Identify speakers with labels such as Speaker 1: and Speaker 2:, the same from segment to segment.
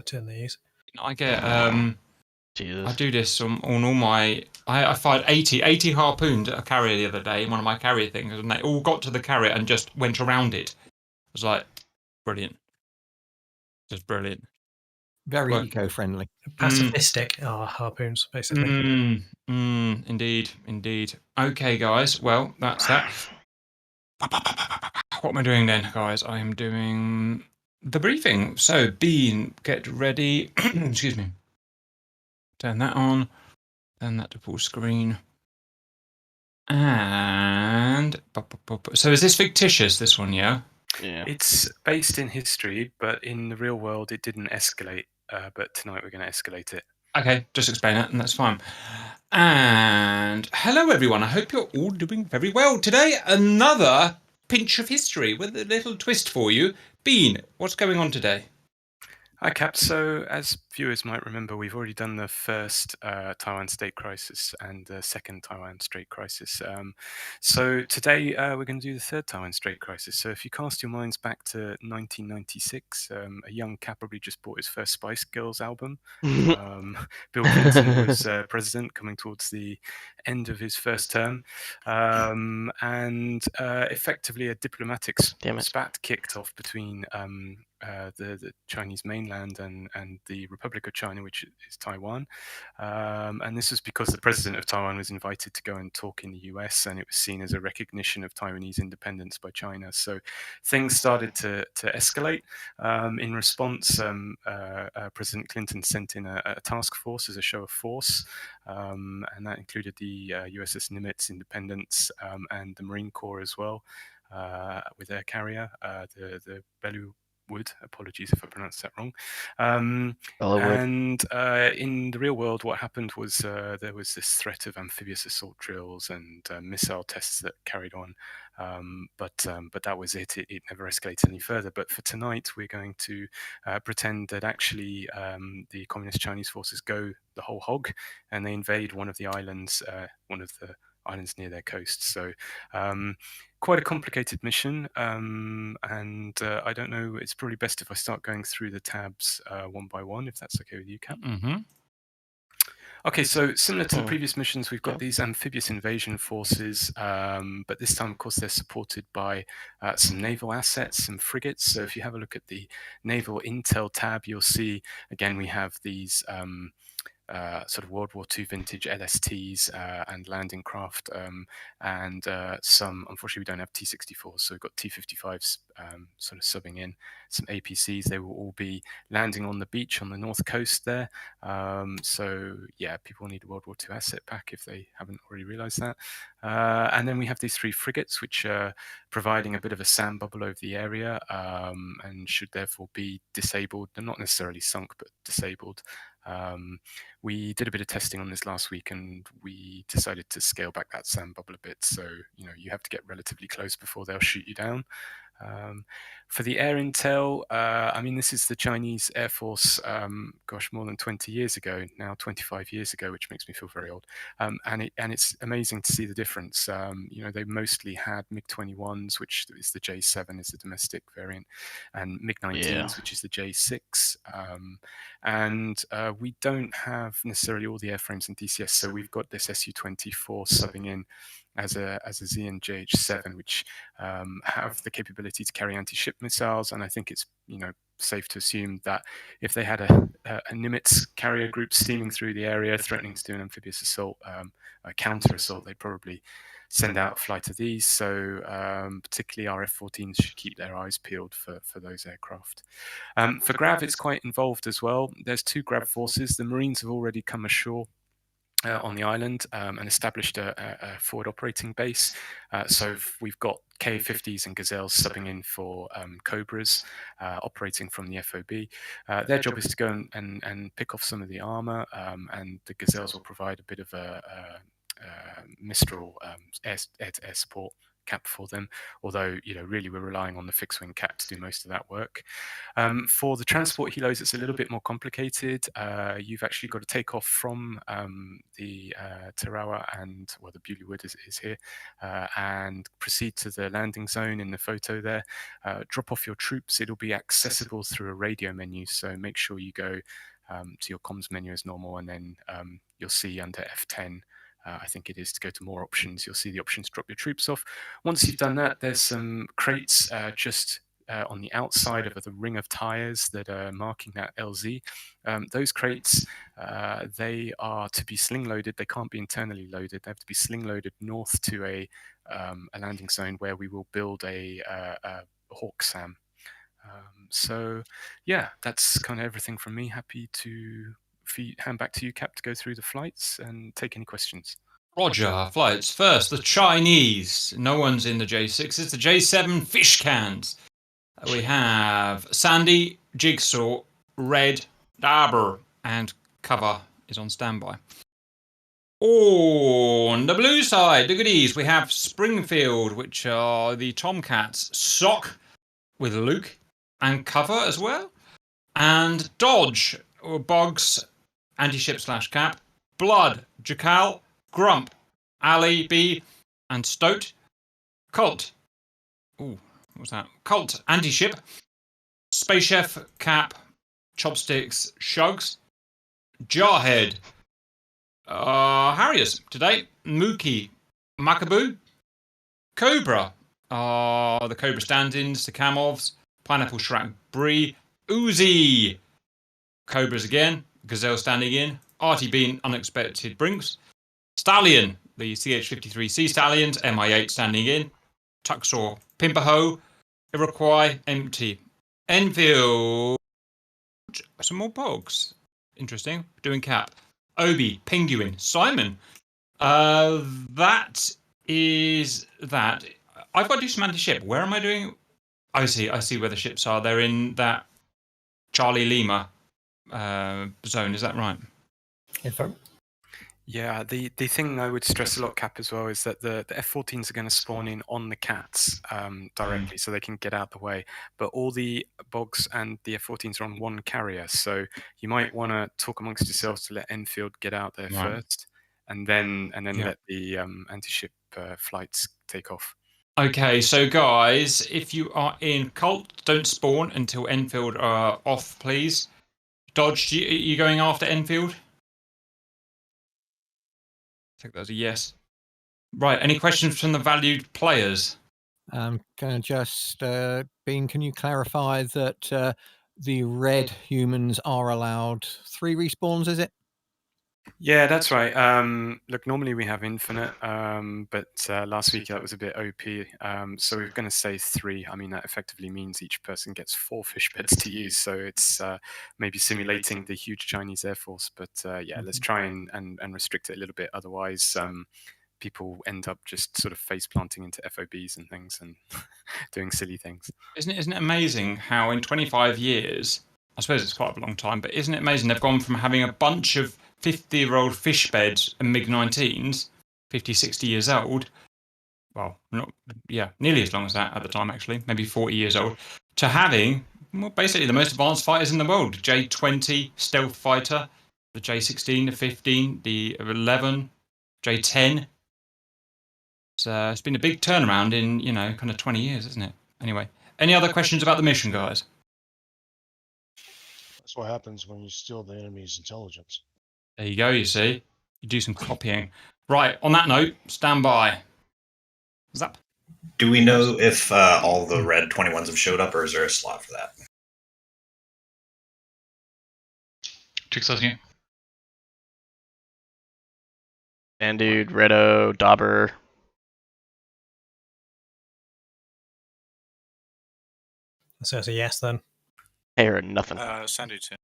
Speaker 1: turn they use.
Speaker 2: I get
Speaker 3: Jesus.
Speaker 2: I do this on all my. I fired 80 harpoons at a carrier the other day in one of my carrier things, and they all got to the carrier and just went around it. It was like brilliant, just brilliant.
Speaker 4: Very eco-friendly.
Speaker 1: Pacifistic are harpoons, basically.
Speaker 2: Indeed. Okay, guys. Well, that's that. What am I doing then, guys? I am doing the briefing. So, Bean, get ready. Excuse me. Turn that on. Turn that to full screen. And so, is this fictitious? This one, yeah.
Speaker 3: Yeah.
Speaker 5: It's based in history, but in the real world, it didn't escalate. But tonight we're going to escalate it.
Speaker 2: Okay, just explain it, and that's fine. And hello, everyone. I hope you're all doing very well today. Another pinch of history with a little twist for you. Bean, what's going on today?
Speaker 5: Hi, Cap. So, as viewers might remember, we've already done the first Taiwan state crisis and the second Taiwan state crisis. So today we're going to do the third Taiwan state crisis. So if you cast your minds back to 1996, a young Cap probably just bought his first Spice Girls album. Bill Clinton was president, coming towards the end of his first term, and effectively a diplomatic spat kicked off between the Chinese mainland and the Republic of China, which is Taiwan. And this was because the president of Taiwan was invited to go and talk in the US, and it was seen as a recognition of Taiwanese independence by China. So things started to escalate. In response, President Clinton sent in a task force as a show of force, and that included the USS Nimitz, Independence, and the Marine Corps as well, with their carrier, the Wood. Apologies if I pronounced that wrong. And in the real world, what happened was there was this threat of amphibious assault drills and missile tests that carried on. But that was it. It never escalated any further. But for tonight, we're going to pretend that actually the Communist Chinese forces go the whole hog and they invade one of the islands, near their coast. So quite a complicated mission, and I don't know, it's probably best if I start going through the tabs one by one, if that's okay with you, Cap. Okay, so similar to the previous missions, we've got these amphibious invasion forces, but this time, of course, they're supported by some naval assets, some frigates. So if you have a look at the naval intel tab, you'll see, again, we have these sort of World War II vintage LSTs and landing craft, and some, unfortunately, we don't have T-64s, so we've got T-55s sort of subbing in, some APCs. They will all be landing on the beach on the north coast there. So yeah, people need a World War II asset pack if they haven't already realized that. And then we have these three frigates, which are providing a bit of a sand bubble over the area, and should therefore be disabled. They're not necessarily sunk, but disabled. We did a bit of testing on this last week, and we decided to scale back that sand bubble a bit. So, you have to get relatively close before they'll shoot you down. For the air intel, I mean, this is the Chinese Air Force, more than 20 years ago, now 25 years ago, which makes me feel very old. And it's amazing to see the difference. They mostly had MiG-21s, which is the J7, is the domestic variant, and MiG-19s, which is the J6. And we don't have necessarily all the airframes in DCS, so we've got this Su-24 subbing in as a ZN JH7, which have the capability to carry anti-ship missiles. And I think it's safe to assume that if they had a Nimitz carrier group steaming through the area, threatening to do an amphibious assault, a counter assault, they'd probably send out a flight of these. So particularly our F-14s should keep their eyes peeled for those aircraft. For Grav, it's quite involved as well. There's two Grav forces. The Marines have already come ashore on the island and established a forward operating base. So we've got Ka-50s and Gazelles subbing in for Cobras, operating from the FOB. Their job is to go and pick off some of the armor, and the Gazelles will provide a bit of a Mistral air support Cap for them. Although, really we're relying on the fixed wing Cat to do most of that work. For the transport helos, it's a little bit more complicated. You've actually got to take off from the Tarawa the Bewley Wood is here, and proceed to the landing zone in the photo there. Drop off your troops. It'll be accessible through a radio menu, so make sure you go to your comms menu as normal, and then you'll see under F10, I think it is, to go to more options. You'll see the options to drop your troops off. Once you've done that, there's some crates just on the outside of the ring of tires that are marking that LZ. Those crates, they are to be sling loaded. They can't be internally loaded. They have to be sling loaded north to a landing zone where we will build a Hawk SAM. So yeah, that's kind of everything from me. Happy to hand back to you, Cap, to go through the flights and take any questions.
Speaker 2: Roger. Flights. First, the Chinese. No one's in the J6. It's the J7 fish cans. We have Sandy, Jigsaw, Red, Dabber, and Cover is on standby. On the blue side, the goodies, we have Springfield, which are the Tomcats, Sock with Luke, and Cover as well. And Dodge, or Boggs, anti-ship / Cap, Blood, Jackal, Grump, Ali, B, and Stoat. Colt. Ooh, what was that? Colt, anti-ship. Space Chef, Cap, Chopsticks, Shugs. Jarhead. Harriers today. Mookie, Macabu. Cobra. The Cobra stand-ins, the Kamovs. Pineapple Shrek, Brie. Uzi. Cobras again. Gazelle standing in. Artie Bean, Unexpected Brinks. Stallion, the CH-53 Sea Stallions, MI8 standing in. Tuxor, Pimpaho, Iroquois, empty. Enfield, some more Pogs. Interesting. Doing Cap. Obi, Penguin, Simon. That is that. I've got to do some anti-ship. Where am I doing? I see where the ships are. They're in that Charlie Lima zone. Is that right?
Speaker 5: Yeah, the thing I would stress a lot, Cap, as well, is that the F-14s are going to spawn in on the Cats directly, so they can get out the way. But all the Bogs and the F-14s are on one carrier, so you might want to talk amongst yourselves to let Enfield get out there first, and then let the anti-ship flights take off.
Speaker 2: Okay, so guys, if you are in Colt, don't spawn until Enfield are off, please. Dodge, are you going after Enfield? I think that was a yes. Right, any questions from the valued players?
Speaker 4: Can I just, Bean, can you clarify that the red humans are allowed 3 respawns, is it?
Speaker 5: Yeah, that's right. Look, normally we have infinite, but last week that was a bit OP. So we're going to say 3. I mean, that effectively means each person gets 4 fish beds to use. So it's maybe simulating the huge Chinese Air Force. But yeah, let's try and restrict it a little bit. Otherwise, people end up just sort of face planting into FOBs and things and doing silly things.
Speaker 2: Isn't it amazing how in 25 years, I suppose it's quite a long time, but isn't it amazing they've gone from having a bunch of 50-year-old fish beds and MiG-19s, 50, 60 years old, well, nearly as long as that at the time, actually, maybe 40 years old, to having basically the most advanced fighters in the world. J-20 stealth fighter, the J-16, the 15, the 11, J-10. So it's been a big turnaround in, kind of 20 years, isn't it? Anyway, any other questions about the mission, guys?
Speaker 3: That's what happens when you steal the enemy's intelligence.
Speaker 2: There you go, you see. You do some copying. Right, on that note, stand by. Zap.
Speaker 6: Do we know if all the red 21s have showed up, or is there a slot for that?
Speaker 7: Jigsaw's game. Dude, Redo, Dauber.
Speaker 1: So it's a yes then.
Speaker 7: Hey, or nothing.
Speaker 8: Sandy too.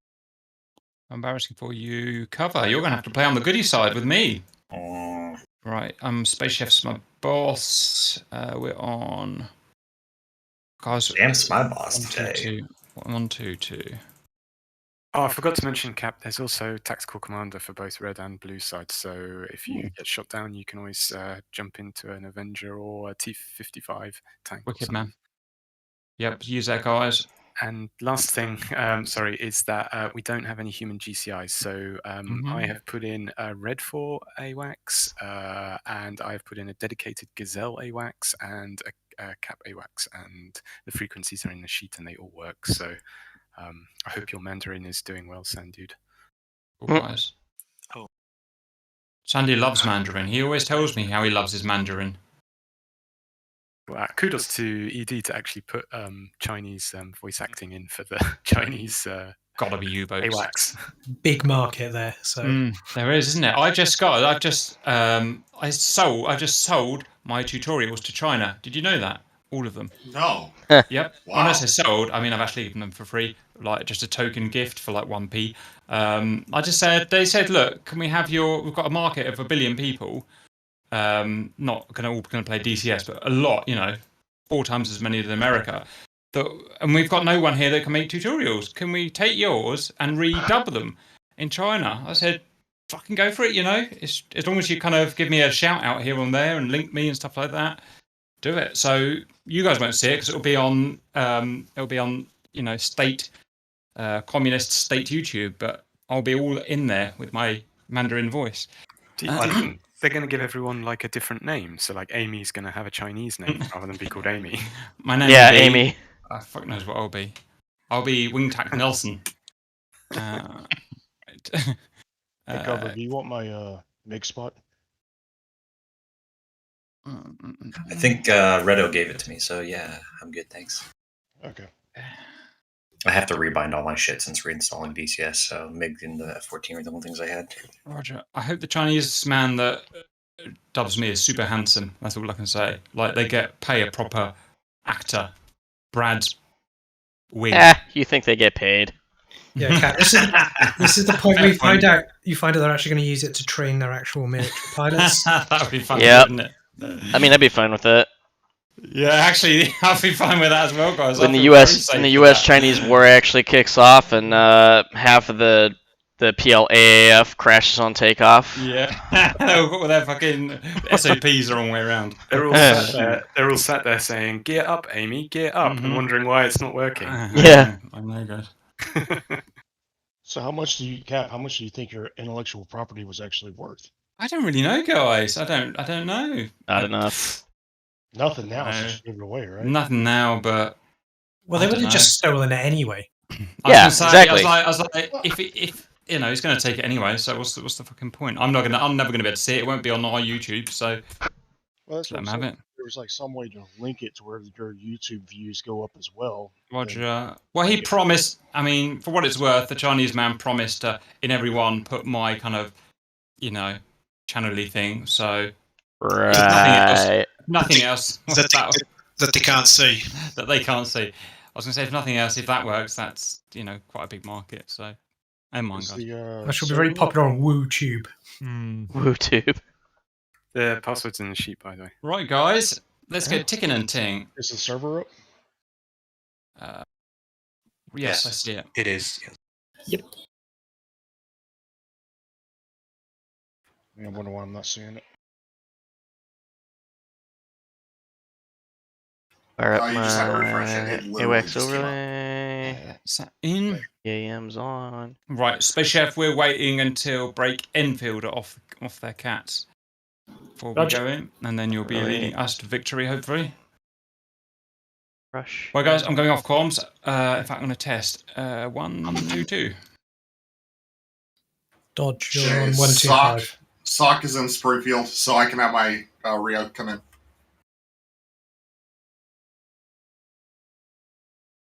Speaker 2: Embarrassing for you. Cover. You're going to have to play on the goodie side with me. Right. Space Chef's my boss. We're on. Guys.
Speaker 6: Dam's my boss today.
Speaker 2: 122.
Speaker 5: Oh, I forgot to mention, Cap, there's also tactical commander for both red and blue sides. So if you get shot down, you can always jump into an Avenger or a T-55 tank. or
Speaker 2: Wicked
Speaker 5: something.
Speaker 2: man. Yep, use that, guys.
Speaker 5: And last thing, sorry, is that we don't have any human GCIs. So I have put in a red for AWACS, and I have put in a dedicated Gazelle AWACS and a Cap AWACS, and the frequencies are in the sheet and they all work. So I hope your Mandarin is doing well, Sandude.
Speaker 2: Cool, guys.
Speaker 8: Oh.
Speaker 2: Sandy loves Mandarin. He always tells me how he loves his Mandarin.
Speaker 5: Well, kudos to ED to actually put Chinese voice acting in for the Chinese
Speaker 2: Gotta be U-boats.
Speaker 5: AWACS.
Speaker 1: Big market there. So
Speaker 2: There is, isn't it? I just sold my tutorials to China. Did you know that? All of them.
Speaker 9: No.
Speaker 2: Yep.
Speaker 9: Wow.
Speaker 2: When I say sold, I mean I've actually given them for free, like just a token gift for like 1p. I just said, they said, look, can we have we've got a market of 1 billion people, not all gonna play DCS, but a lot, 4 times as many as America. And we've got no one here that can make tutorials. Can we take yours and redub them in China? I said, fucking go for it, It's, as long as you kind of give me a shout out here and there and link me and stuff like that, do it. So you guys won't see it because it'll be on state, communist state YouTube, but I'll be all in there with my Mandarin voice.
Speaker 5: Do you think they're going to give everyone like a different name? So like Amy's going to have a Chinese name rather than be called Amy.
Speaker 2: My name
Speaker 7: Yeah,
Speaker 2: will be,
Speaker 7: Amy.
Speaker 2: Fuck knows what I'll be. I'll be Wingtack Nelson.
Speaker 3: Hey, Cover, do you want my MIG spot?
Speaker 6: I think Redo gave it to me, so yeah, I'm good, thanks.
Speaker 3: Okay.
Speaker 6: I have to rebind all my shit since reinstalling DCS, so MIG and the F-14 were the only things I had.
Speaker 2: Roger. I hope the Chinese man that dubs me is super handsome. That's all I can say. Like they pay a proper actor, Brad Wing.
Speaker 7: You think they get paid?
Speaker 1: yeah, Kat, this is the point where you find out they're actually going to use it to train their actual military pilots.
Speaker 2: That would be fun,
Speaker 7: Yep.
Speaker 2: wouldn't it?
Speaker 7: I mean, I'd be fine with it.
Speaker 2: Yeah, actually, I'll be fine with that as well, guys.
Speaker 7: When the U.S.-Chinese war actually kicks off and half of the PLAAF crashes on takeoff.
Speaker 2: Yeah, well, their fucking SOPs are the wrong way around.
Speaker 5: They're all sat there saying, "Gear up, Amy, gear up," and wondering why it's not working.
Speaker 7: Yeah.
Speaker 2: I know, guys.
Speaker 3: So how much do you think your intellectual property was actually worth?
Speaker 2: I don't really know, guys. I don't know.
Speaker 7: Not enough.
Speaker 3: Nothing now,
Speaker 2: No.
Speaker 3: since you gave it away, right?
Speaker 2: Nothing now, but
Speaker 1: Well, they
Speaker 2: I
Speaker 1: would
Speaker 2: don't
Speaker 1: have
Speaker 2: know.
Speaker 1: just stolen it anyway.
Speaker 7: Yeah,
Speaker 2: I
Speaker 7: exactly.
Speaker 2: was like, if he's going to take it anyway, so what's the fucking point? I'm never going to be able to see it. It won't be on our YouTube, so
Speaker 3: Well, that's
Speaker 2: let
Speaker 3: what
Speaker 2: them
Speaker 3: I'm
Speaker 2: have
Speaker 3: saying.
Speaker 2: it.
Speaker 3: There was like some way to link it to where your YouTube views go up as well.
Speaker 2: Roger. Well, he promised. I mean, for what it's worth, the Chinese man promised to, in every one, put my kind of, channel-y thing. So
Speaker 7: Right.
Speaker 2: nothing else
Speaker 8: That they can't see.
Speaker 2: that they can't see. I was going to say, if nothing else, if that works, that's quite a big market. So, never mind,
Speaker 3: Is
Speaker 2: guys.
Speaker 3: the,
Speaker 1: That should be very popular on WooTube.
Speaker 7: WooTube.
Speaker 5: The password's in the sheet, by the way.
Speaker 2: Right, guys, let's get ticking and ting.
Speaker 3: Is the server up?
Speaker 2: Yes,
Speaker 8: Yes.
Speaker 2: I see it.
Speaker 8: It is. Yes.
Speaker 3: I wonder why I'm not seeing it.
Speaker 7: Fire up
Speaker 9: Oh, you just had to refresh it.
Speaker 7: my
Speaker 9: It literally
Speaker 7: AWACS
Speaker 9: just came up.
Speaker 7: overlay.
Speaker 2: Is that in?
Speaker 7: AM's on.
Speaker 2: Right, Space Chef, we're waiting until Break Enfield are off their cats before we
Speaker 1: Roger.
Speaker 2: go in, and then you'll be
Speaker 7: Right.
Speaker 2: leading us to victory, hopefully.
Speaker 7: Rush.
Speaker 2: Well, guys, I'm going off comms. In fact, I'm going to test 1, 2, 2.
Speaker 1: Dodge, you're
Speaker 9: Shit,
Speaker 1: on 125.
Speaker 9: Sock is in Springfield, so I can have my Rio come in.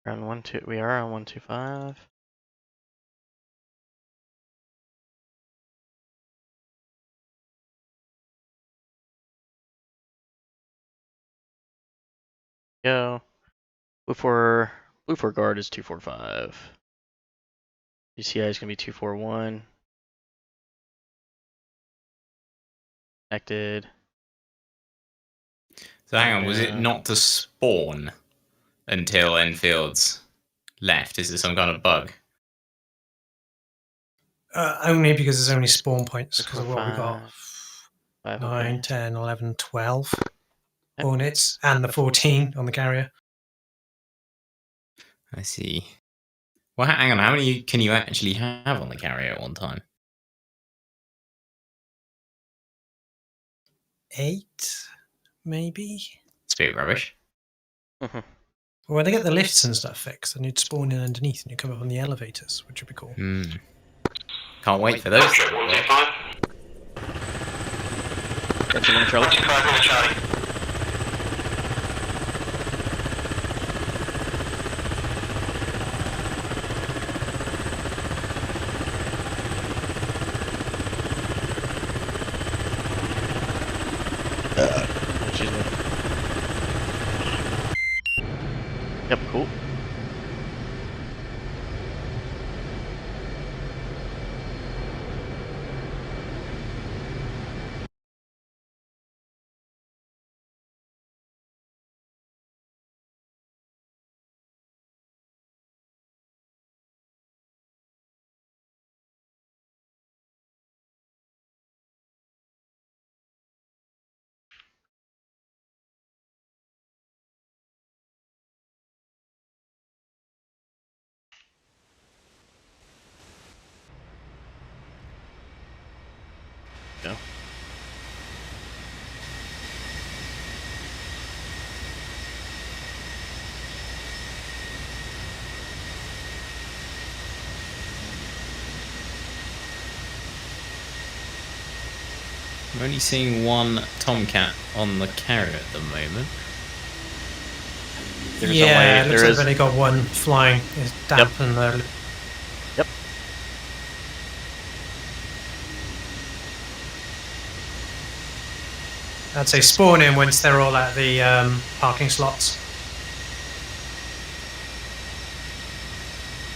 Speaker 7: We're on 1-2. We are on 125. Go. Blue 4 guard is 245. DCI is gonna be 241. Connected.
Speaker 10: So hang on, was it
Speaker 7: Yeah.
Speaker 10: not to spawn until Enfield's left? Is it some kind of bug?
Speaker 1: Only because there's only spawn points,
Speaker 7: Six,
Speaker 1: because of
Speaker 7: four,
Speaker 1: what we got.
Speaker 7: 5,
Speaker 1: 9,
Speaker 7: okay.
Speaker 1: 10, 11, 12
Speaker 7: Yep.
Speaker 1: Hornets, and the 14 on the carrier.
Speaker 10: I see. Well, hang on. How many can you actually have on the carrier at one time?
Speaker 1: 8, maybe?
Speaker 10: It's a bit rubbish.
Speaker 1: Well, when they get the lifts and stuff fixed, then you'd spawn in underneath and you come up on the elevators, which would be cool.
Speaker 10: Can't wait for those.
Speaker 7: Charlie. Excuse me. Yep, cool. Go.
Speaker 10: I'm only seeing one Tomcat on the carrier at the moment.
Speaker 7: There's
Speaker 1: yeah,
Speaker 7: only,
Speaker 1: it looks
Speaker 7: there
Speaker 1: like
Speaker 7: is.
Speaker 1: they've only got one flying. It's damp and
Speaker 7: Yep.
Speaker 1: I'd say spawn in once they're all at the parking slots.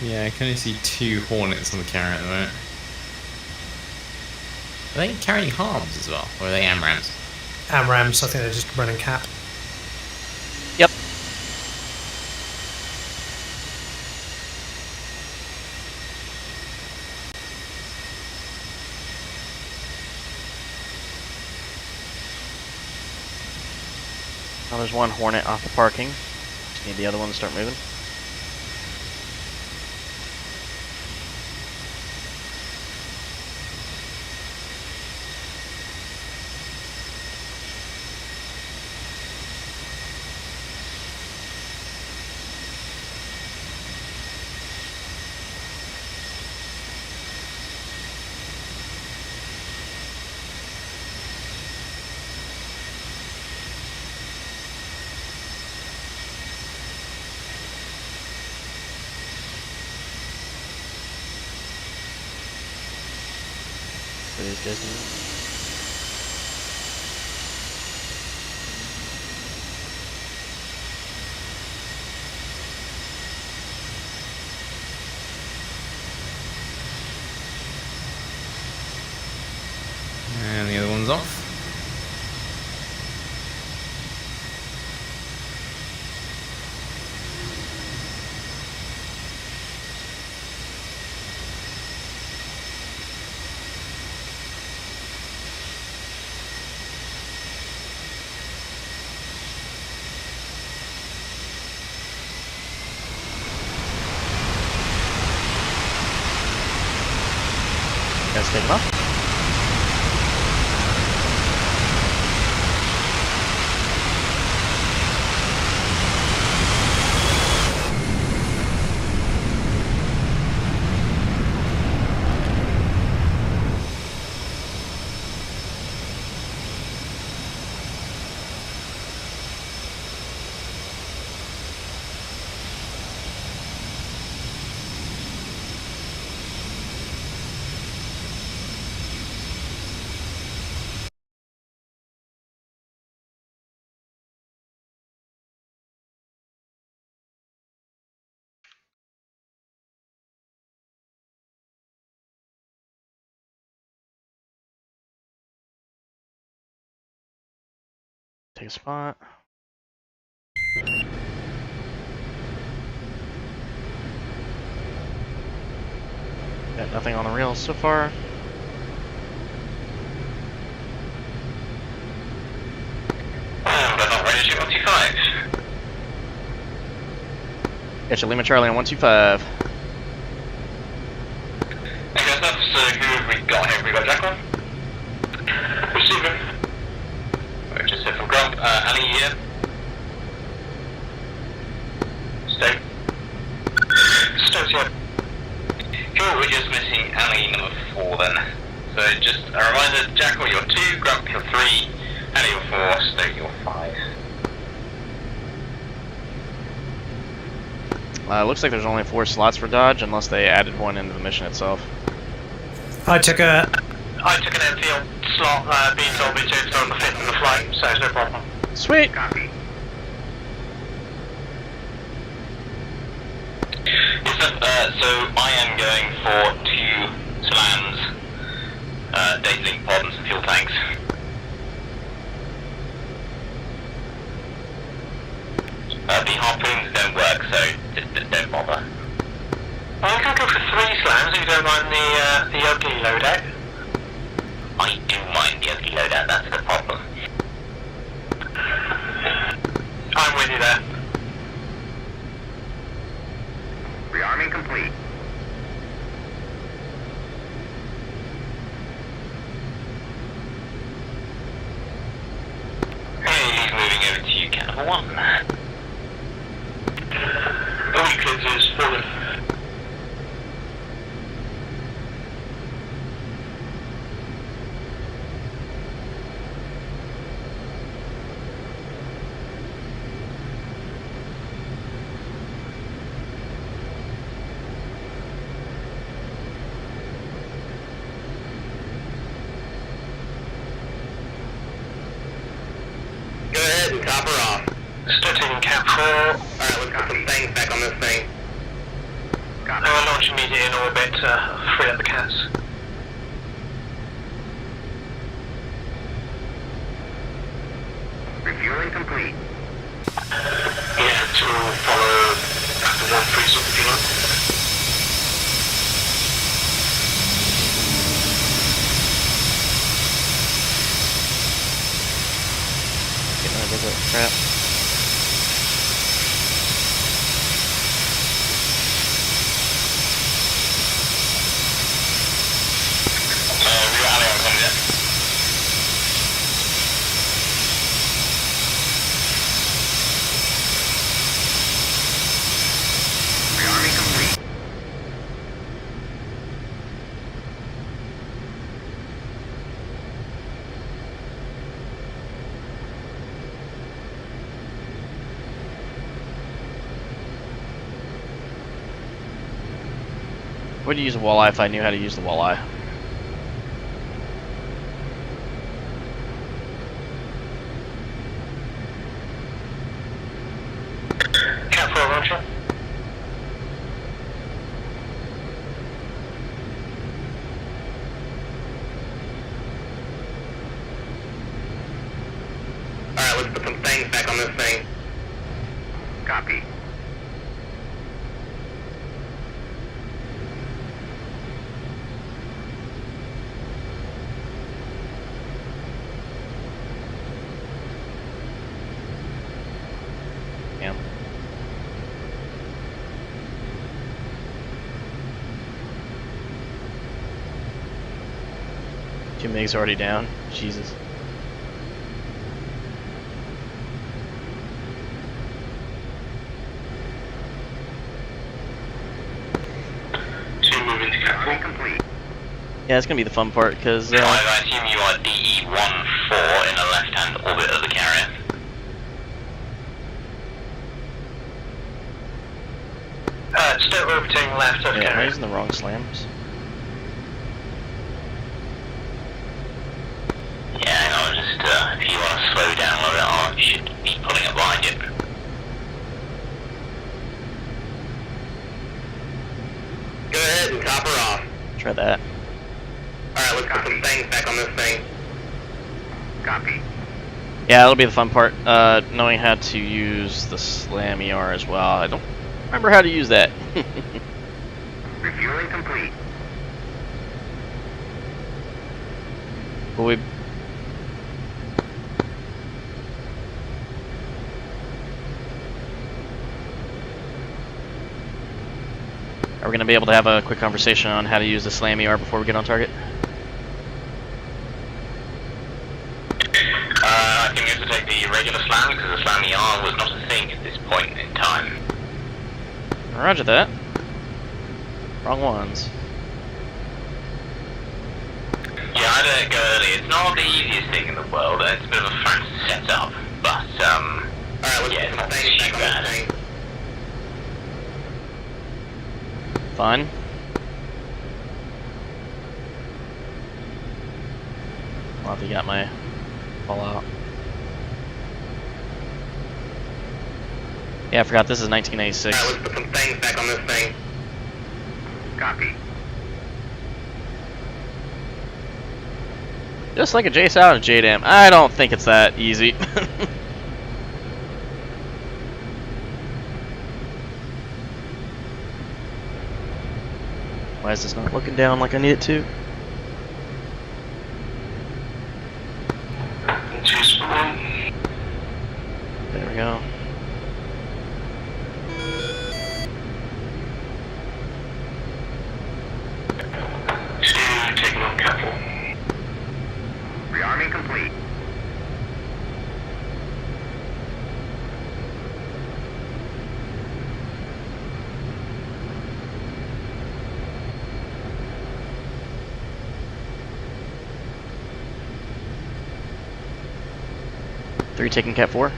Speaker 10: Yeah, I can only see 2 Hornets on the carrier at the moment. Are they carrying harms as well? Or are they AMRAMs?
Speaker 1: AMRAMs, I think they're just running cap.
Speaker 7: Yep. Now there's one Hornet off the parking. Just need the other one to start moving. For these guys now.
Speaker 10: And the other one's off.
Speaker 7: Guys taking off. Take a spot. Got nothing on the rails so far.
Speaker 11: They're not ready to shoot 125.
Speaker 7: Gotcha, Lima Charlie on 125.
Speaker 11: Okay, so who have we got here? Have we got Jacqueline? Receiving. We're just here from Grump. Ali here. Stoke. Stoke's here. Cool, we're just missing Ali number 4 then. So just a reminder, Jackal, you're 2, Grump, you're 3, Ali, you're 4, Stoke, you're 5.
Speaker 7: Looks like there's only 4 slots for dodge, unless they added one into the mission itself.
Speaker 1: I took an
Speaker 11: airfield slot, being told me to, so I'm the 5th in the flight, so it's no problem.
Speaker 7: Sweet!
Speaker 11: Copy. Yes, sir, so I am going for 2 slams, data link pods and fuel tanks. The harpoons don't work, so just don't bother. I'm going to go for 3 slams if you don't mind the ugly loadout. I do mind the ugly loadout, that's the problem. I'm with you there. Rearming complete. Hey, he's moving over to you, cat number 1. All you kids is falling. Go ahead and top her off. Still taking cap 4. Alright, let's put some things back on this thing. I'll launch immediately in orbit to free up the cats. Refueling complete. Yeah, to follow after 1 freeze up if you like.
Speaker 7: Getting rid of that crap.
Speaker 11: Reality on combat. Rearming complete.
Speaker 7: Would you use a walleye if I knew how to use the walleye?
Speaker 11: Cap 4 launcher. Alright, let's put some things back on this thing. Copy.
Speaker 7: Yeah. Two MiGs already down. Jesus.
Speaker 11: Two moving to cap 4. Complete.
Speaker 7: Yeah, it's gonna be the fun part, because
Speaker 11: I assume you are DE-14 in the left-hand orbit of the carrier. Still orbiting left of
Speaker 7: yeah, I'm
Speaker 11: carrier.
Speaker 7: using the wrong slams.
Speaker 11: Yeah, hang on, just if you want to slow down a little bit, I should be pulling up behind you. Go ahead and top her off.
Speaker 7: Try that.
Speaker 11: Alright, let's put some things back on this thing. Copy.
Speaker 7: Yeah, that'll be the fun part. Knowing how to use the slam ER as well. I don't remember how to use that.
Speaker 11: Refueling complete.
Speaker 7: Will we? Are we going to be able to have a quick conversation on how to use the slam ER before we get on target?
Speaker 11: I think we have to take the regular slam because the slam ER was not a thing at this point in time.
Speaker 7: Roger that. Wrong ones.
Speaker 11: Yeah, I let it go early. It's not the easiest thing in the world, and it's a bit of a fast setup, but, yeah, it's not too bad.
Speaker 7: Fine. I'll have to get my fallout. Yeah, I forgot this is 1986.
Speaker 11: Let's put some things back on this thing. Copy.
Speaker 7: Just like a Jace out of JDAM. I don't think it's that easy. Why is this not looking down like I need it to? There we go.
Speaker 11: Taking on careful. Rearming complete.
Speaker 7: Three taking Cat 4.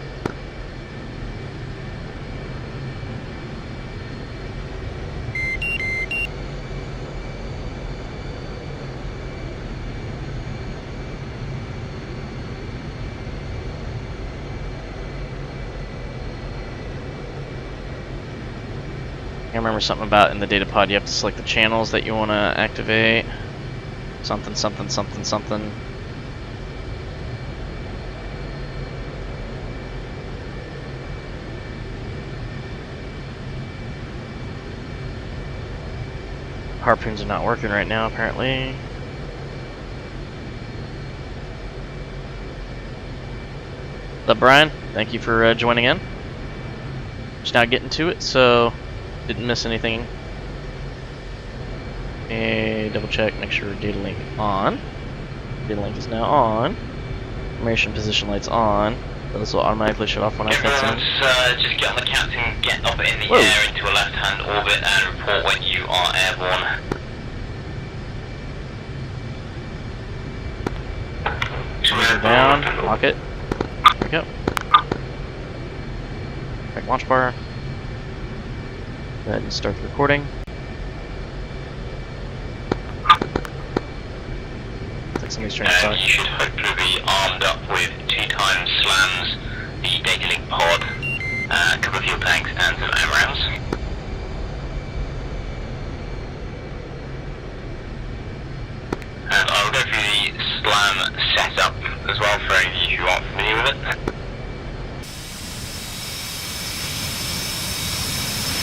Speaker 7: I remember something about in the data pod you have to select the channels that you want to activate. Something, something, something, something. Harpoons are not working right now, apparently. What's up, Brian? Thank you for joining in. Just now getting to it, so didn't miss anything. And double check, make sure data link on. Data link is now on. Information position lights on. Those will automatically shut off when I cuts in.
Speaker 11: Just get on the captain, get up in the air into a left-hand orbit and report when you are airborne.
Speaker 7: Laser down, lock it. There we go. Back launch bar. Go ahead and start the recording. Looks like somebody's trying to talk.
Speaker 11: You should hopefully be armed up with 2x slams, the data link pod, a couple of fuel tanks and some ammo rounds. And I'll go through the slam setup as well for any of you who aren't familiar with it.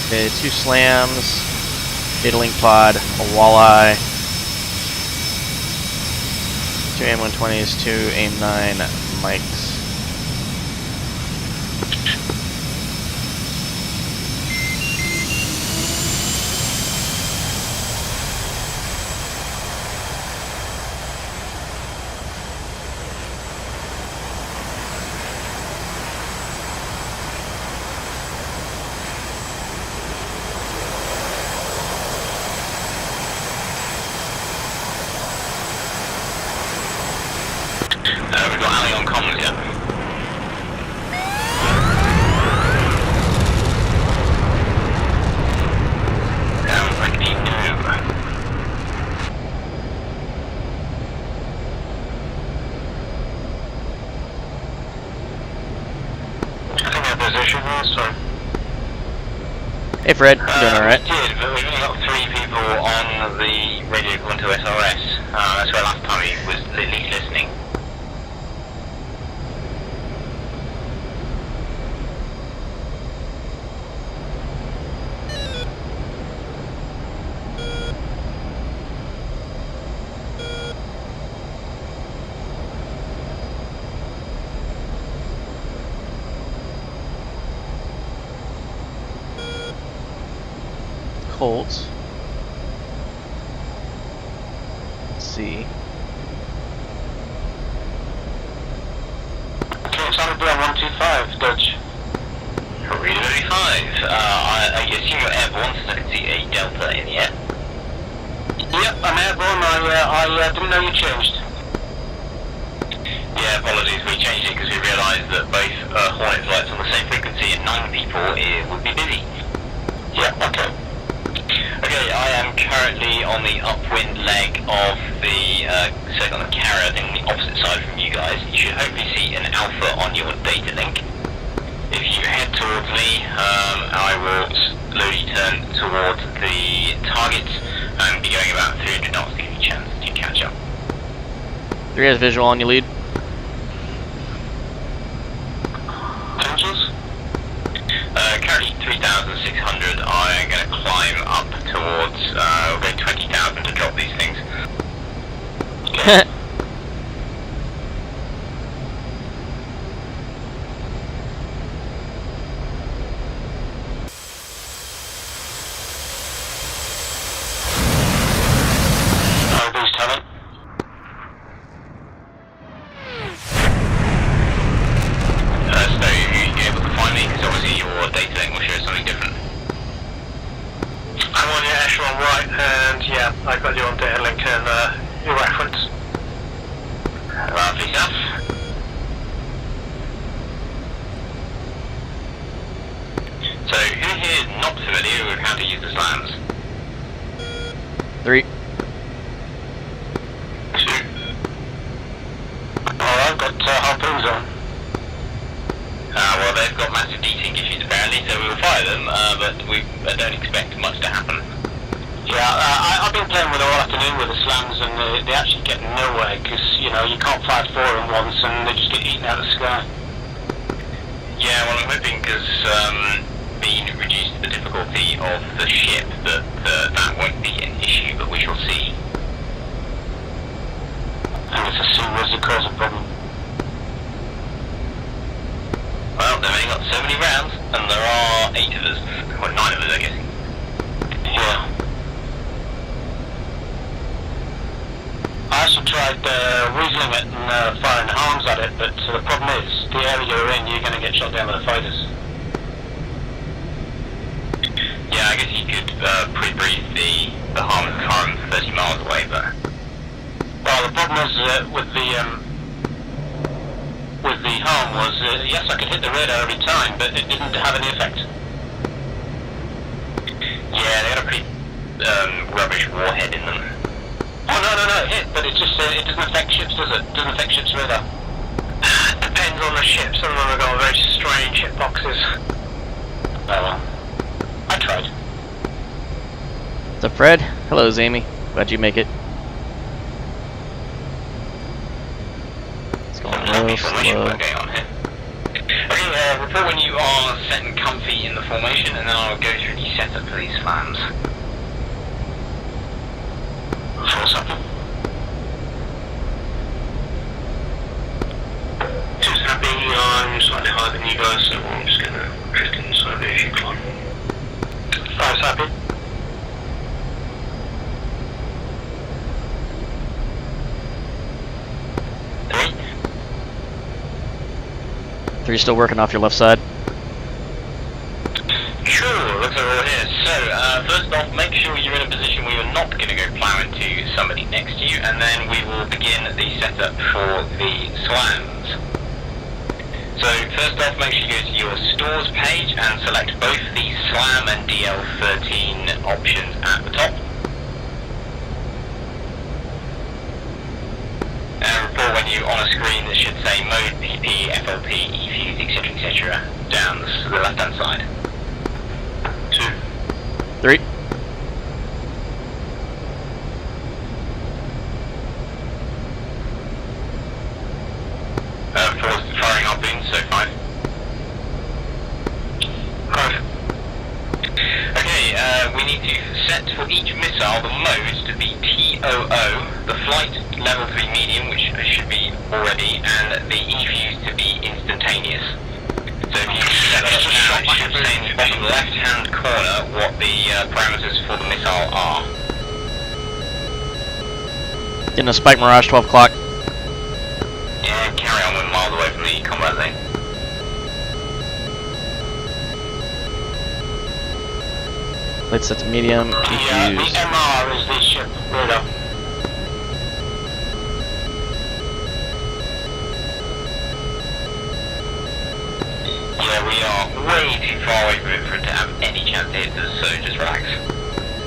Speaker 7: Okay, 2 slams, data link pod, a walleye, 2 AIM-120s, 2 AIM-9 mics.
Speaker 11: We've got Ali on comms yet. Sounds like a no. I think our position is, so...
Speaker 7: Hey Fred, you doing alright?
Speaker 11: We did, but we've only got 3 people on the radio going to SRS. That's where last time he was at least listening.
Speaker 7: holds. Let's see.
Speaker 11: Solid Blue 125, Dodge. Reader 35. I assume you're airborne since I can see a Delta in the air. Yep, I'm airborne. I didn't know you changed. Yeah, apologies. We changed it because we realised that both Hornet flights on the same frequency and 9 people would be busy. Yeah, okay. Okay, I am currently on the upwind leg of the circle on the carrier, on the opposite side from you guys. You should hopefully see an alpha on your data link. If you head towards me, I will slowly turn towards the target and be going about 300 knots to give you a chance to catch up.
Speaker 7: 3 has visual on you, lead.
Speaker 11: Potentials? Currently 3,600. I'm going to climb up towards, we'll go 20,000 to drop these things. Okay. I got you on data link and your reference. Lovely stuff. So, who here is not familiar with how to use the slams?
Speaker 7: 3.
Speaker 11: 2. Oh, I've got harpoons on. Well, they've got massive deting issues apparently, so we will fire them, but we don't expect much to happen. Yeah, I've been playing with them all afternoon with the slams, and they actually get nowhere because you can't fire 4 at once, and they just get eaten out of the sky. Yeah, well, I'm hoping because being reduced the difficulty of the ship that won't be an issue, but we shall see. And it's a seaways that cause a problem. Well, they've only got so many rounds, and there are 8 of us, or 9 of us, I guess. Yeah. I actually tried weaseling it and firing harms at it, but the problem is, the area you're in, you're going to get shot down by the fighters. Yeah, I guess you could pre-brief the harm 30 miles away, but... Well, the problem is with the harm was, yes, I could hit the radar every time, but it didn't have any effect. Yeah, they got a pretty rubbish warhead in them. Oh, no, it hit, but it doesn't affect ships, does it? Doesn't affect ships radar. Depends on the ship. Some of them have got very strange hitboxes. Oh well. I tried.
Speaker 7: What's up, Fred? Hello, Amy. Glad you make it. It's going real slow.
Speaker 11: Okay, report when you are set and comfy in the formation, and then I'll go through the setup for these slams. Force up. 2's happy, I'm slightly higher than you guys, so I'm just going to drift inside if you climb. 5's happy.
Speaker 7: 3 still working off your left side.
Speaker 11: Sure, looks like we're all here. So, first off, make sure you're in a position where you're not going to go plow into somebody next to you, and then we will begin the setup for the slams. So, first off, make sure you go to your stores page and select both the slam and DL13 options at the top. And report when you're on a screen that should say mode, PP, FLP, E-fuse, etc. down the left hand side. 2.
Speaker 7: 3.
Speaker 11: 4's firing harpoons, so 5. 5. Okay, we need to set for each missile the mode to be TOO, the flight level 3 medium, which should be already, and the E-fuse to be instantaneous. So if you set that up now, it should say in the bottom left-hand corner what the parameters for the missile are.
Speaker 7: Getting a spike mirage, 12 o'clock.
Speaker 11: Yeah, carry on, we're miles away from the combat zone.
Speaker 7: Let's set to medium.
Speaker 11: The MR is the ship radar. Yeah, we are way too far away from it for it to have any chance to hit us, so just relax.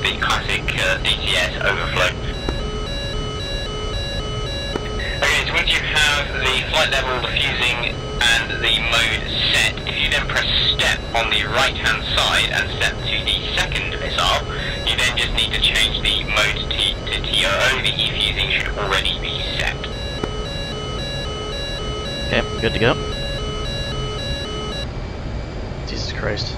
Speaker 11: The classic DCS overflow. Okay, so once you have the flight level, the fusing, and the mode set, if you then press step on the right-hand side and step to the second missile, you then just need to change the mode to TOO. The E-fusing should already be set.
Speaker 7: Okay, good to go. Jesus Christ.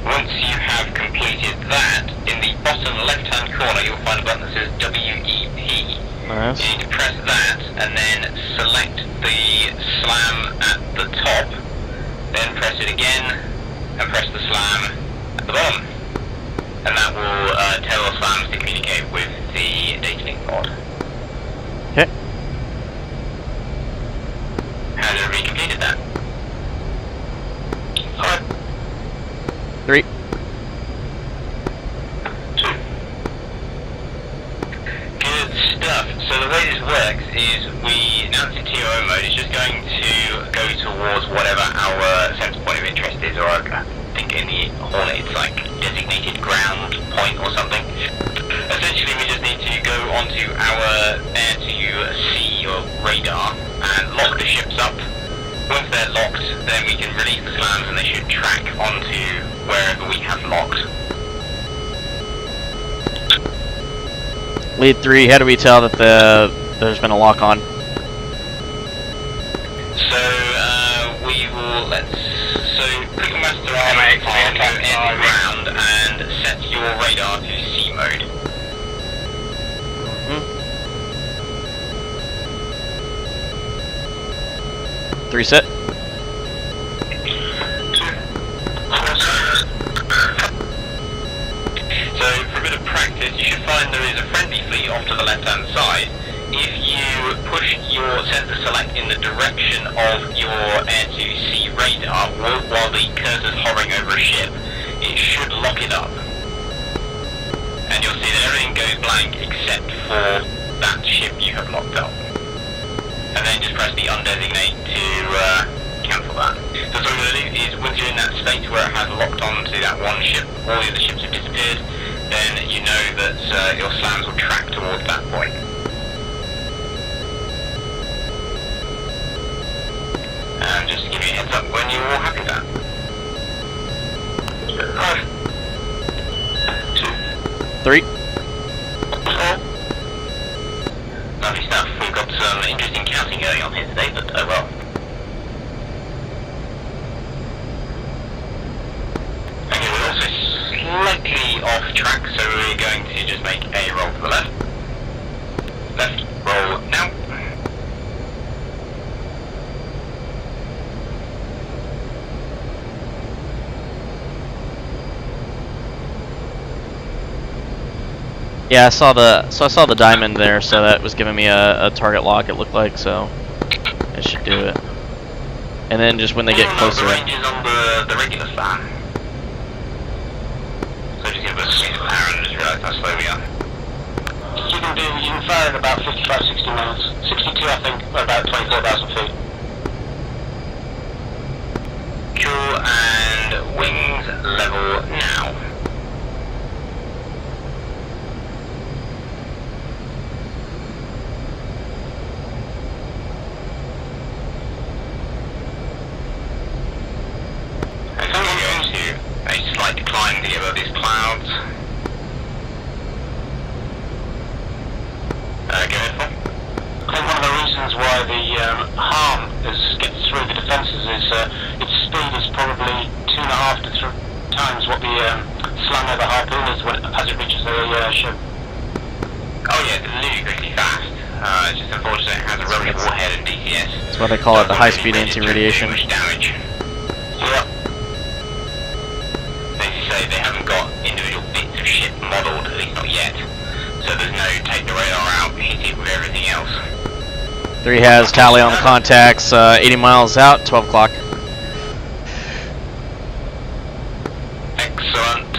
Speaker 11: Once you have completed that, in the bottom left-hand corner you'll find a button that says WEP.
Speaker 7: Nice.
Speaker 11: You need to press that and then select the slam at the top, then press it again and press the slam at the bottom. And that will tell the slams to communicate with the data link pod.
Speaker 7: Okay.
Speaker 11: Has everybody completed that? Alright.
Speaker 7: 3.
Speaker 11: 2. Good stuff. So the way this works is we announce in TOO mode, it's just going to go towards whatever our center point of interest is, or I think in the Hornet it's like designated ground point or something. Essentially we just need to go onto our air-to-sea or radar and lock the ships up. Once they're locked, then we can release the slams and they should track onto wherever we have locked.
Speaker 7: Lead 3, how do we tell that there's been a lock on?
Speaker 11: So we will put your master arm on the ground and set your radar to sea mode.
Speaker 7: 3 set.
Speaker 11: So for a bit of practice, you should find there is a friendly fleet off to the left-hand side. If you push your sensor select in the direction of your air-to-sea radar while the cursor's hovering over a ship, it should lock it up. And you'll see that everything goes blank except for that ship you have locked up. And then just press the undesignate to cancel that. So what we're going to do is once you're in that state where it has locked on to that one ship, all the other ships have disappeared, then you know that your slams will track towards that point. And just to give you a heads up when you're all happy with that. 5, 2,
Speaker 7: 3.
Speaker 11: 4. Lovely stuff. We've got some interesting counting going on here today, but oh well. Okay, we're also slightly off track, so we're going to just make a roll to the left. Left, roll now.
Speaker 7: Yeah, I saw the diamond there, so that was giving me a target lock. It looked like, so it should do it. And then just when they get closer.
Speaker 11: The range is on the regular span. So just give us a sweet power and just realise how slow we are. You can fire at about 55-60 miles. 62 I think, about 24,000 feet. Cool, and wings level now. Decline to get above these clouds. Go ahead, Paul. I think one of the reasons why the harm gets through the defences is its speed is probably 2.5 to 3 times what the slam of the harpoon is as it reaches the ship. Oh yeah, it's ludicrously fast. It's just unfortunate it has a rubbish warhead in DCS.
Speaker 7: That's why they call it the high-speed anti-radiation.
Speaker 11: Damage. Yep. They say they haven't got individual bits of ship modelled, at least not yet. So there's no take the radar out, hit it with everything else.
Speaker 7: 3 has tally on the contacts, 80 miles out, 12 o'clock.
Speaker 11: Excellent.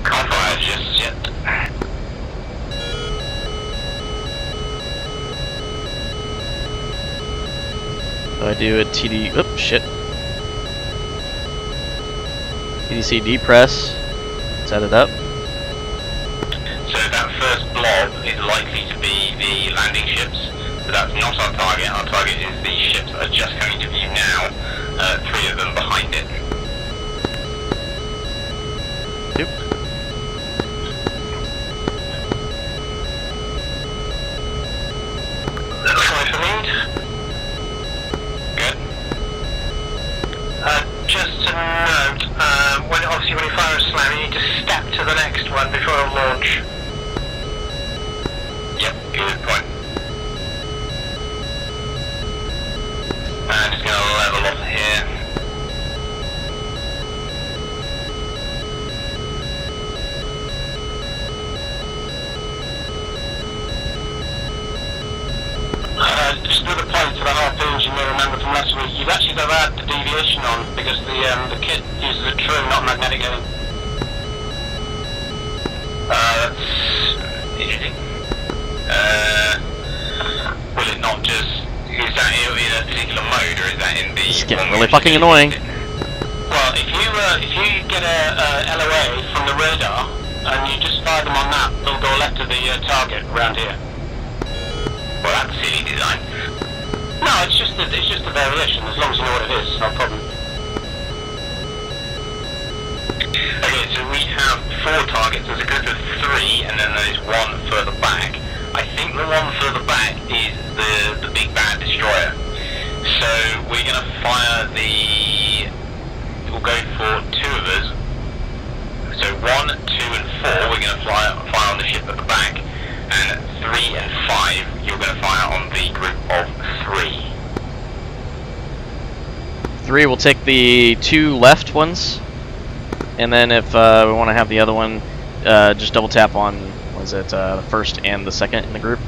Speaker 11: Can't fire just yet.
Speaker 7: So I do a TD, oops, shit. TDC depress, set it up.
Speaker 11: So that first blob is likely to be the landing ships. So that's not our target. Our target is the ships that are just coming to view now. 3 of them behind it.
Speaker 7: Yep.
Speaker 11: Try for lead. Good. Just to note, when you fire a slam, you need to step to the next one before it'll launch. Yep, good point. And just going to level off here. Just another point to the harpoons you may remember from last week. You've actually got to add the deviation on because the kit uses a true, not magnetic aim. That's interesting. Will it not just... Is that in a particular mode or is that in the...
Speaker 7: It's getting really fucking annoying.
Speaker 11: Well, if you get a LOA from the radar and you just fire them on that, they'll go left of the target around here. Well, that's silly design. No, it's just a variation. As long as you know what it is, no problem. Okay, so we have 4 targets. There's a group of 3, and then there's 1 further back. I think the one further back is the big bad destroyer. So we're going to fire the... We'll go for 2 of us. So 1, 2 and 4 we're going to fire on the ship at the back. And 3 and 5 you're going to fire on the group of 3.
Speaker 7: 3 will take the 2 left ones. And then if we want to have the other one, just double tap on, was it the first and the second in the group?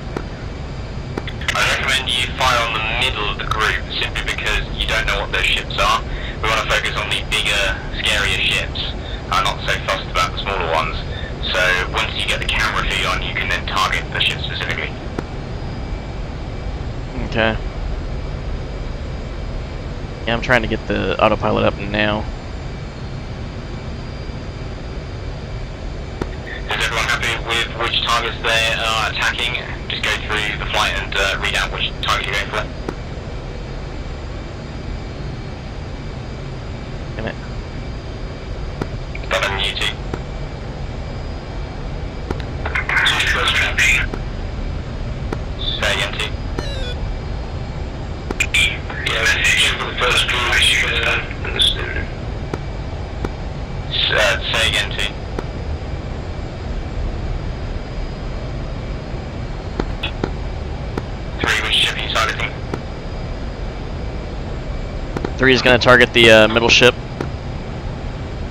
Speaker 11: I recommend you fire on the middle of the group simply because you don't know what those ships are. We want to focus on the bigger, scarier ships. I'm not so fussed about the smaller ones. So once you get the camera feed on, you can then target the ship specifically.
Speaker 7: Okay. Yeah, I'm trying to get the autopilot up now.
Speaker 11: Is everyone happy with which targets they are attacking? Just go through the flight and read out which target you're going for.
Speaker 7: Damn it.
Speaker 11: Got a new team. Say again, team. Yeah, for the first group, understood. Say again, team. Which ship are you targeting?
Speaker 7: 3 is going to target the middle ship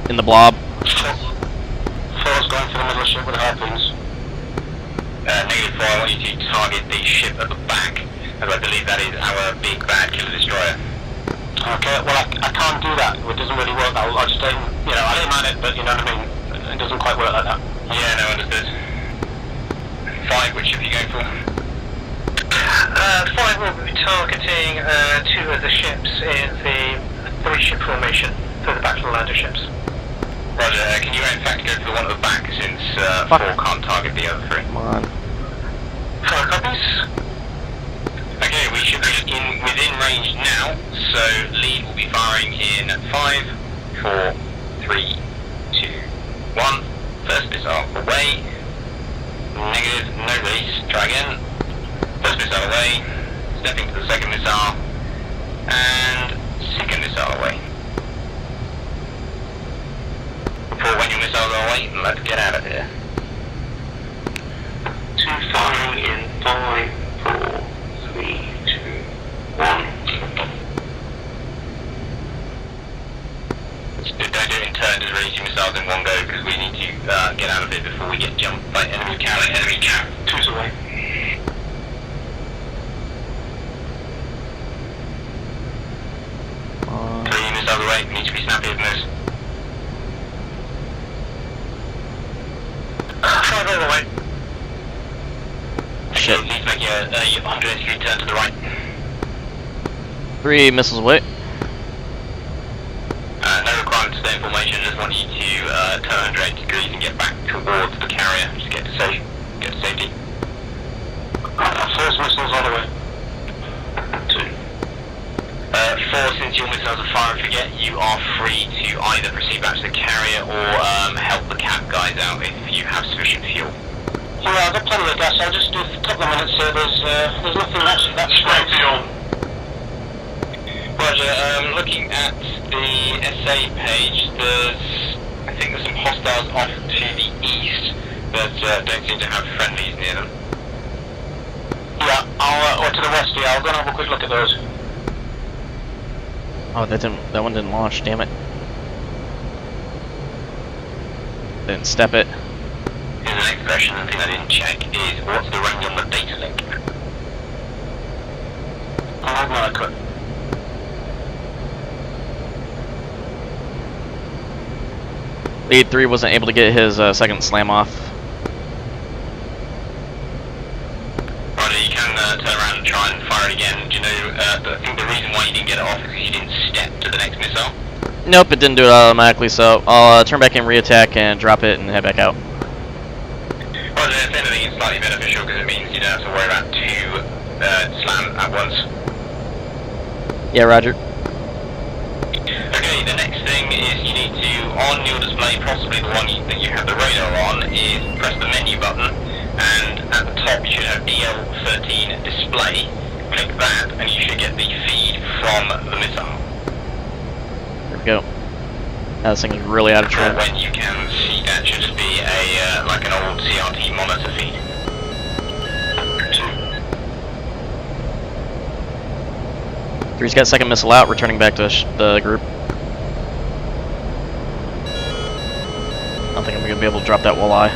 Speaker 7: in the blob.
Speaker 11: 4's going for the middle ship with harpoons. Negative 4, I want you to target the ship at the back, as I believe that is our big bad killer destroyer. Okay, well I can't do that. It doesn't really work. I'll just aim, I'll aim at it, but you know what I mean? It doesn't quite work like that. Yeah, no, understood. 5, which ship are you going for? 5 will be targeting 2 of the ships in the 3-ship formation for the battle lander ships. Roger, can you in fact go for the one at the back since 4 can't target the other 3?
Speaker 7: Come on.
Speaker 11: 4 copies. Okay, we should be within range now, so lead will be firing in 5, 4, 3, 2, 1. First missile away. Negative, no release, try again. First missile away, stepping to the second missile, and second missile away. Report when your missiles are away, and let's get out of here. 2 Firing in 5, 4, 3, 2, 1. Don't do it in turn, just release your missiles in one go because we need to get out of it before we get jumped by enemy cap. Enemy cap. 2's away. Three missiles away, need to be snappy with moves. 5 all away.
Speaker 7: Shit.
Speaker 11: Okay, please make your 180 degree turn to the right.
Speaker 7: 3 missiles away.
Speaker 11: No requirement to stay in formation, just want you to turn 180 degrees and get back towards the carrier. Just get to safety. First missiles all the way. 2. 4, since your missiles are fire and forget, you are free to either proceed back to the carrier or help the cap guys out if you have sufficient fuel. Yeah, I've got plenty of gas, I'll just do a couple of minutes here, there's nothing actually that strong. Roger, looking at the SA page, I think there's some hostiles off to the east, but don't seem to have friendlies near them. Yeah, or to the west, yeah, I'll go and have a quick look at those.
Speaker 7: Oh, that one didn't launch, damn it. Didn't step it.
Speaker 11: Here's the next question, the thing I didn't check is, what's the range on the data link? I'll have another quick.
Speaker 7: Lead 3 wasn't able to get his second slam off.
Speaker 11: Roger, you can turn around and try and fire it again. Do you know, I think the reason why you didn't get it off is because you didn't step to the next missile?
Speaker 7: Nope, it didn't do it automatically, so I'll turn back in, re-attack, and drop it and head back out.
Speaker 11: Roger, if anything, it's slightly beneficial because it means you don't have to worry about 2 slams at once.
Speaker 7: Yeah, roger.
Speaker 11: Okay, the next thing is you need to, on your display, possibly the one that you have the radar on, is press the menu button, and at the top you should have DL13 display. Click that, and you should get the feed from the missile.
Speaker 7: There we go. Now this thing is really out of trim.
Speaker 11: When you can see that should just be a like an old CRT monitor feed.
Speaker 7: 3's got second missile out, returning back to the group. I don't think I'm going to be able to drop that walleye.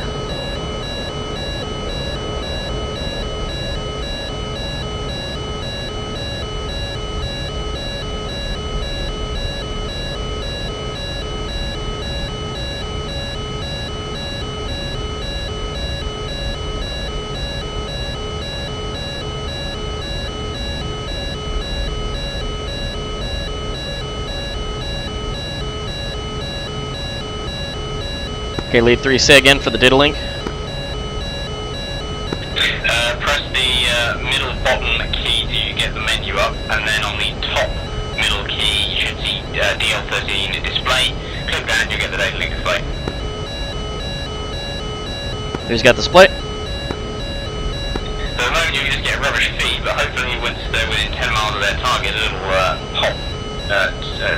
Speaker 7: Okay, lead 3, say again for the data link.
Speaker 11: Press the middle bottom key to get the menu up, and then on the top middle key you should see DL13 display. Click that and you'll get the data link display.
Speaker 7: 3's got display.
Speaker 11: So at the moment you just get a rubbish feed, but hopefully once they're within 10 miles of their target, a little pop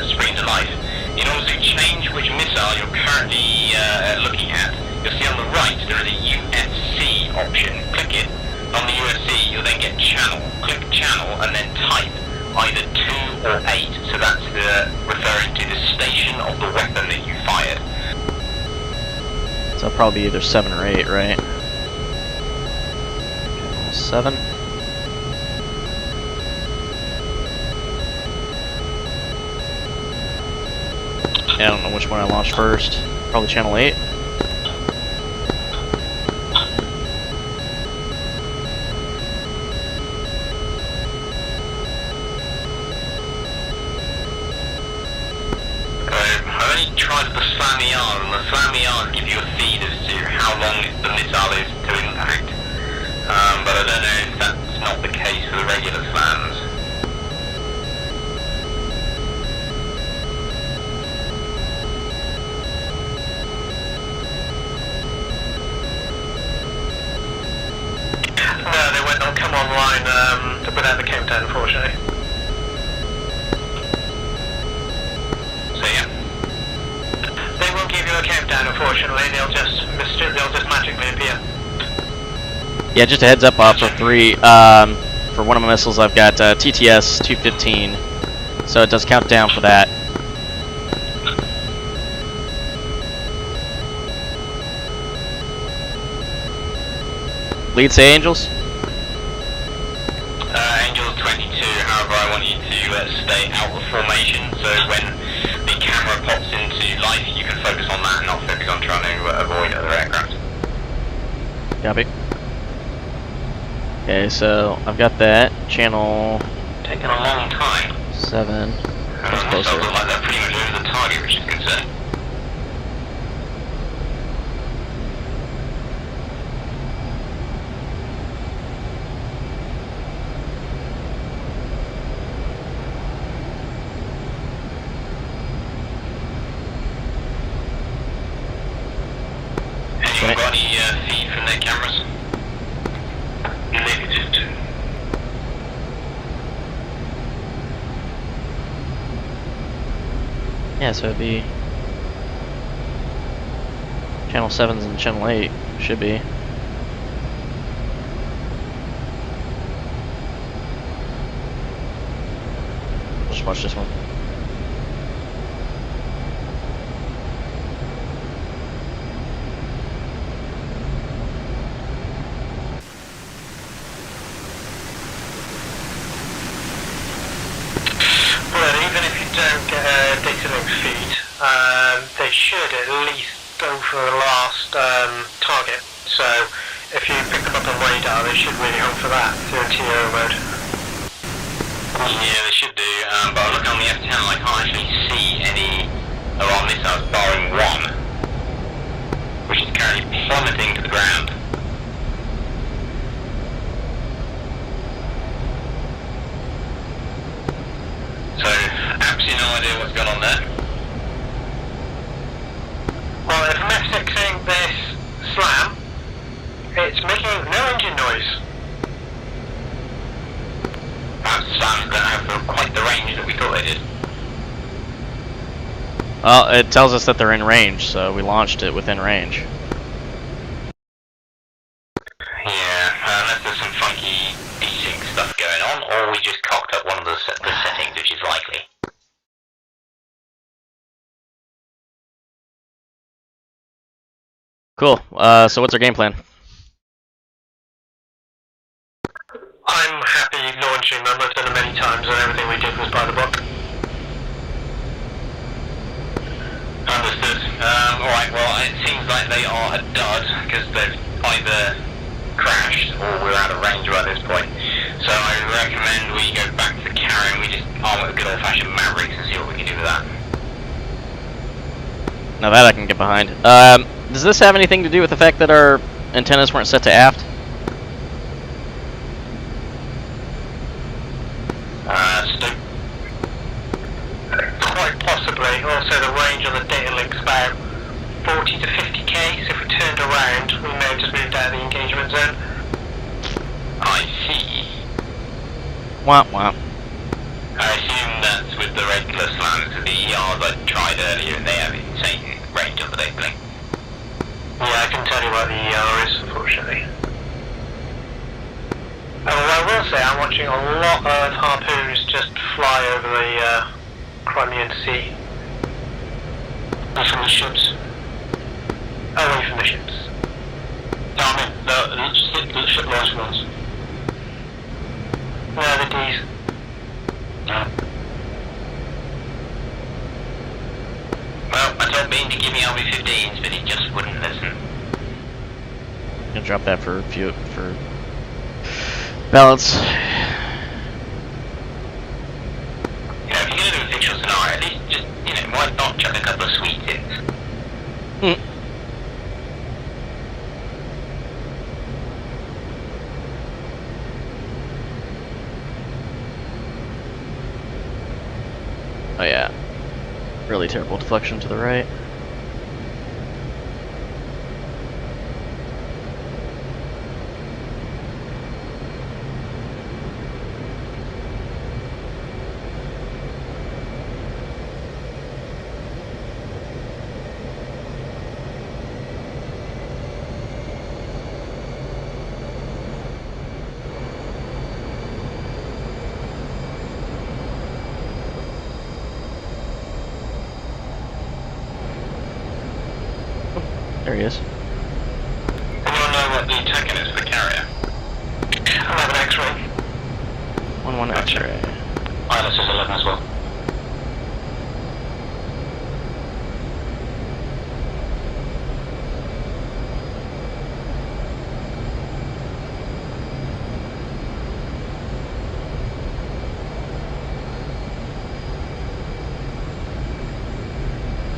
Speaker 11: spring to life. In order to change which missile you're currently looking at, you'll see on the right there is a UFC option. Click it. On the UFC you'll then get channel. Click channel and then type either 2 or 8. So that's referring to the station of the weapon that you fired.
Speaker 7: So it'll probably be either 7 or 8, right? 7. Yeah, I don't know which one I launched first. Probably channel 8.
Speaker 11: I only tried the slammy R, and the slammy R gives you a feed as to how long the missile is to impact. But I don't know if that's not the case for the regular slams. No, they won't come online to put out the countdown, unfortunately. So yeah. They won't give you a countdown, unfortunately. They'll just magically appear.
Speaker 7: Yeah, just a heads up for 3. For one of my missiles, I've got TTS 215, so it does count down for that. Lead say Angels?
Speaker 11: Angels 22, however I want you to stay out of formation, so when the camera pops into life you can focus on that and not focus on trying to avoid other aircraft.
Speaker 7: Copy. Okay, so I've got that. Channel...
Speaker 11: Taking a long time.
Speaker 7: 7. That's
Speaker 11: So
Speaker 7: closer.
Speaker 11: it looks like they're pretty much over the target, which is concerning. Anyone got any feed from their cameras? Negative.
Speaker 7: Yeah, so it'd be... Channel 7s and Channel 8 should be. Just watch this one.
Speaker 12: Well, even if you don't get a data link feed, they should at least go for the last target. So if you pick them up on radar, they should really hope for that through TO mode.
Speaker 11: Yeah, they should do, but I look on the F10 and I can't actually see any of our missiles barring one, which is currently plummeting to the ground. So, absolutely no idea what's going on there.
Speaker 12: Well, if I'm F6ing this slam, it's making no engine noise.
Speaker 11: Perhaps the slams don't have quite the range that we thought they did.
Speaker 7: Well, it tells us that they're in range, so we launched it within range.
Speaker 11: Yeah, unless there's some funky desync stuff going on, or we just cocked up one of the settings, which is likely.
Speaker 7: Cool. So what's our game plan?
Speaker 12: I'm happy launching them. I've done them many times and everything we did was by the book.
Speaker 11: Understood. Alright, well, it seems like they are a dud, because they've either crashed or we're out of range by this point. So I recommend we go back to the carrier and we just arm it with good old-fashioned Mavericks and see what we can do with that.
Speaker 7: Now that I can get behind. Does this have anything to do with the fact that our antennas weren't set to aft?
Speaker 12: Quite possibly. Also, the range on the data link's about 40 to 50k, so if we turned around, we may have just moved out of the engagement zone.
Speaker 11: I see.
Speaker 7: Womp womp.
Speaker 11: I assume that's with the regular slams. The ERs I tried earlier, and they have insane range on the data link.
Speaker 12: Yeah, I can tell you what the ER is, unfortunately. I will say I'm watching a lot of harpoons just fly over the Crimean Sea. From the ships. Away from the ships.
Speaker 11: No, I mean, the ship launch ones.
Speaker 12: No, the Ds.
Speaker 11: No. Well, I told Bean to give me LB-15s, but he just wouldn't listen.
Speaker 7: Gonna drop that for balance.
Speaker 11: You know, if you're gonna do a fictional scenario, at least just, you know, why not chuck a couple of sweets in?
Speaker 7: Oh yeah. Really terrible deflection to the right. There he is.
Speaker 11: Anyone know what the token is for the carrier?
Speaker 12: 11 X-ray.
Speaker 7: 1-1 X-ray.
Speaker 11: Wireless is 11 as well.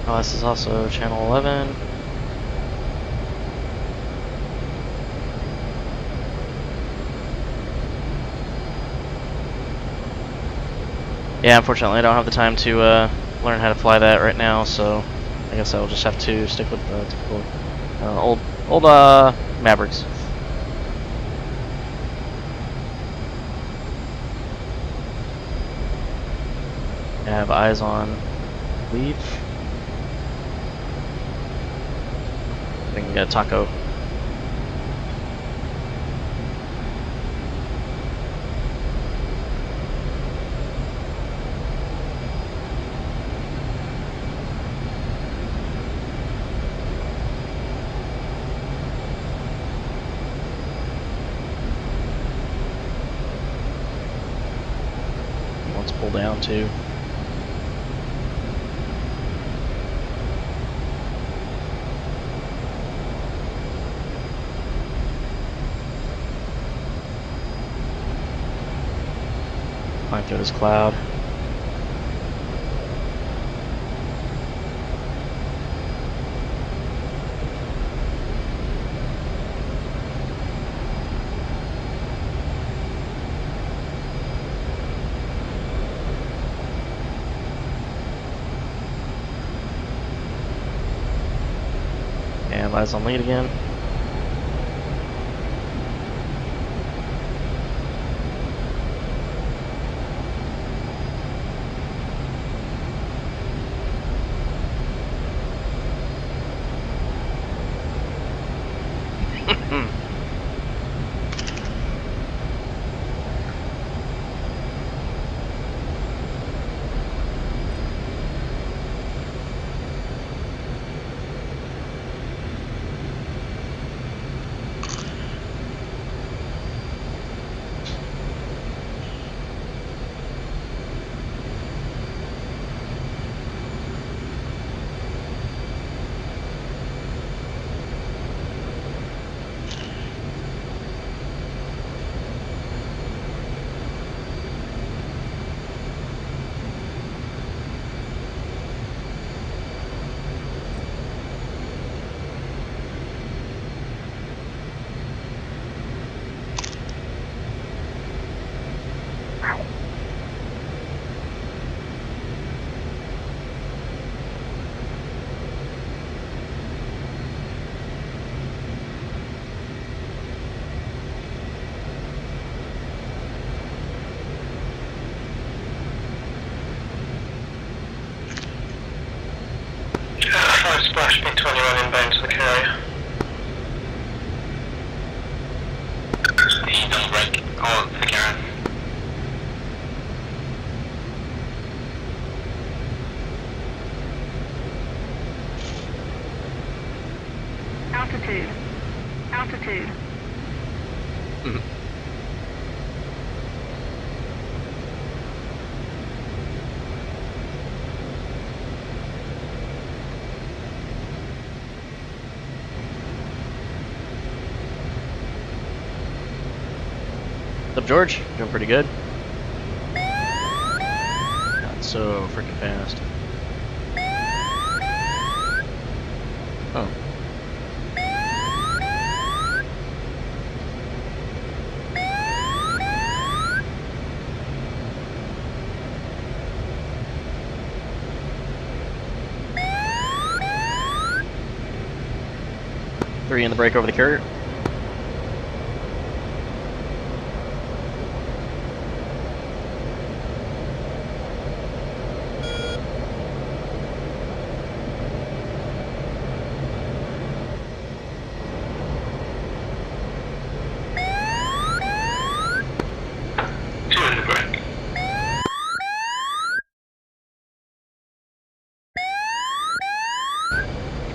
Speaker 7: Oh, this is also channel 11. Yeah, unfortunately I don't have the time to learn how to fly that right now, so I guess I'll just have to stick with the typical old Mavericks. I have eyes on leave. I think we got a taco. Let's pull down too. Climb through this cloud. And eyes on lead again.
Speaker 12: Splash B21 inbound to the carrier.
Speaker 11: The double break on the carrier.
Speaker 13: Altitude. Altitude.
Speaker 7: What's up, George? Doing pretty good. Not so freaking fast. Oh. Three in the break over the carrier.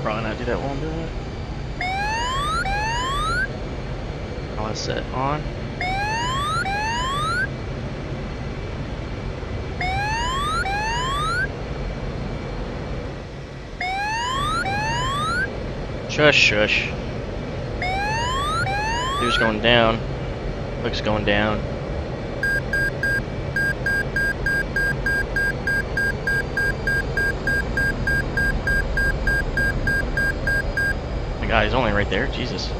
Speaker 7: Probably not do that while I'm doing it. Pause set on. Shush, shush. Dude's going down. Luke's going down. Oh my god, he's only right there. Jesus.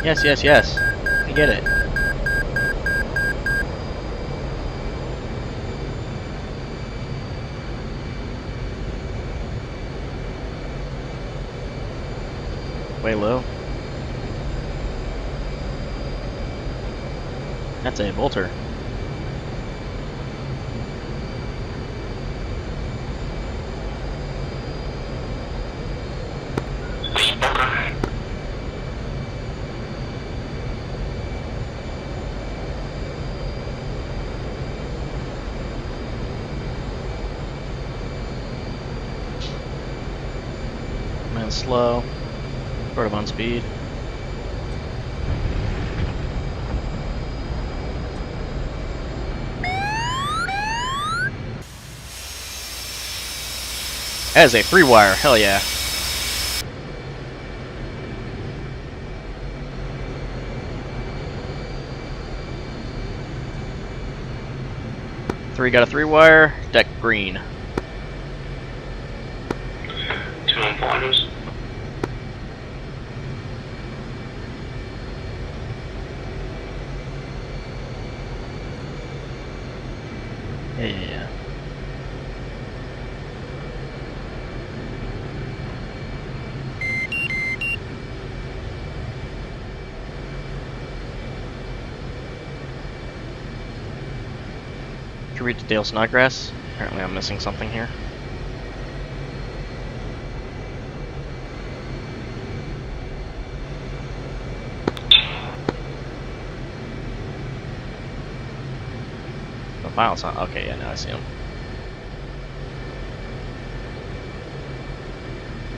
Speaker 7: Yes, yes, yes. I get it. Way low. That's a bolter. Man, slow. Sort of on speed. That is a 3-wire, hell yeah. Three got a 3-wire, deck green.
Speaker 11: 2 on finals.
Speaker 7: Yeah. Can we reach Dale Snodgrass? Apparently I'm missing something here. The file's not okay, yeah, now I see him.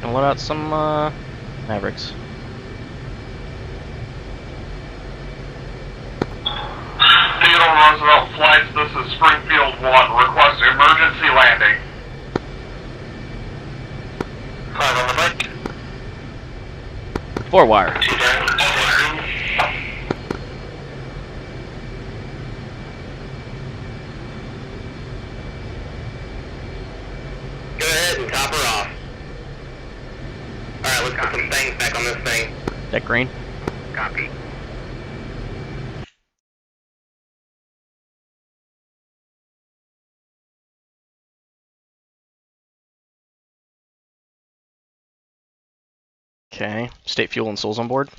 Speaker 7: Gonna load out some Mavericks.
Speaker 11: Theodore Roosevelt flights, this is Springfield 1. Request emergency landing. 5 on the bike.
Speaker 7: 4-wire.
Speaker 11: 2 down. Go ahead and top her off. Alright, let's put some things back on this thing.
Speaker 7: Deck green.
Speaker 11: Copy.
Speaker 7: Okay. State fuel and souls on board.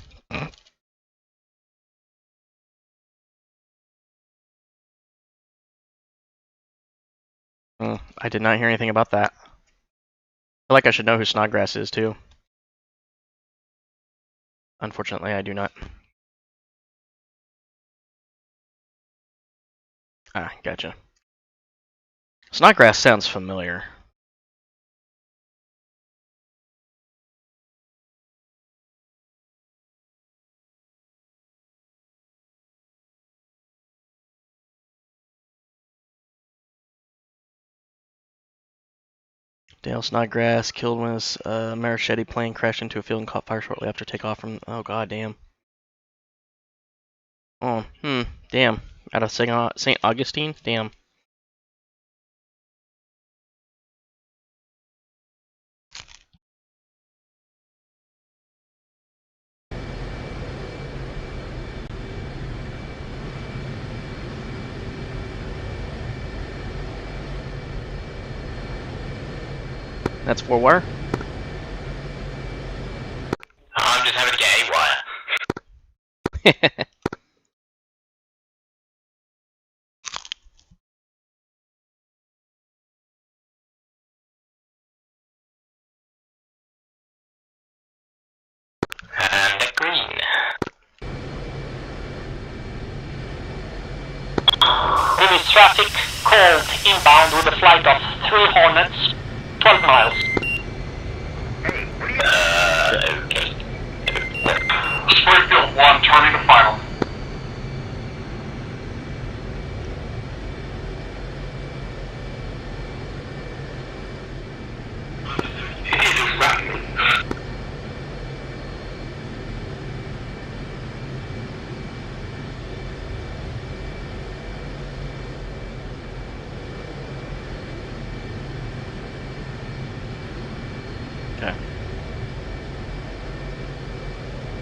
Speaker 7: I did not hear anything about that. I feel like I should know who Snodgrass is too. Unfortunately, I do not. Ah, gotcha. Snodgrass sounds familiar. Dale Snodgrass killed when his Marachetti plane crashed into a field and caught fire shortly after takeoff from. Oh god damn. Oh, damn. Out of St. Augustine? Damn. That's 4-wire?
Speaker 11: I'm just having to get A-wire.
Speaker 12: traffic called inbound with a flight of 3 Hornets, 12 miles.
Speaker 11: Okay.
Speaker 9: Springfield 1, turning to final.
Speaker 11: It is rattling.
Speaker 7: Okay.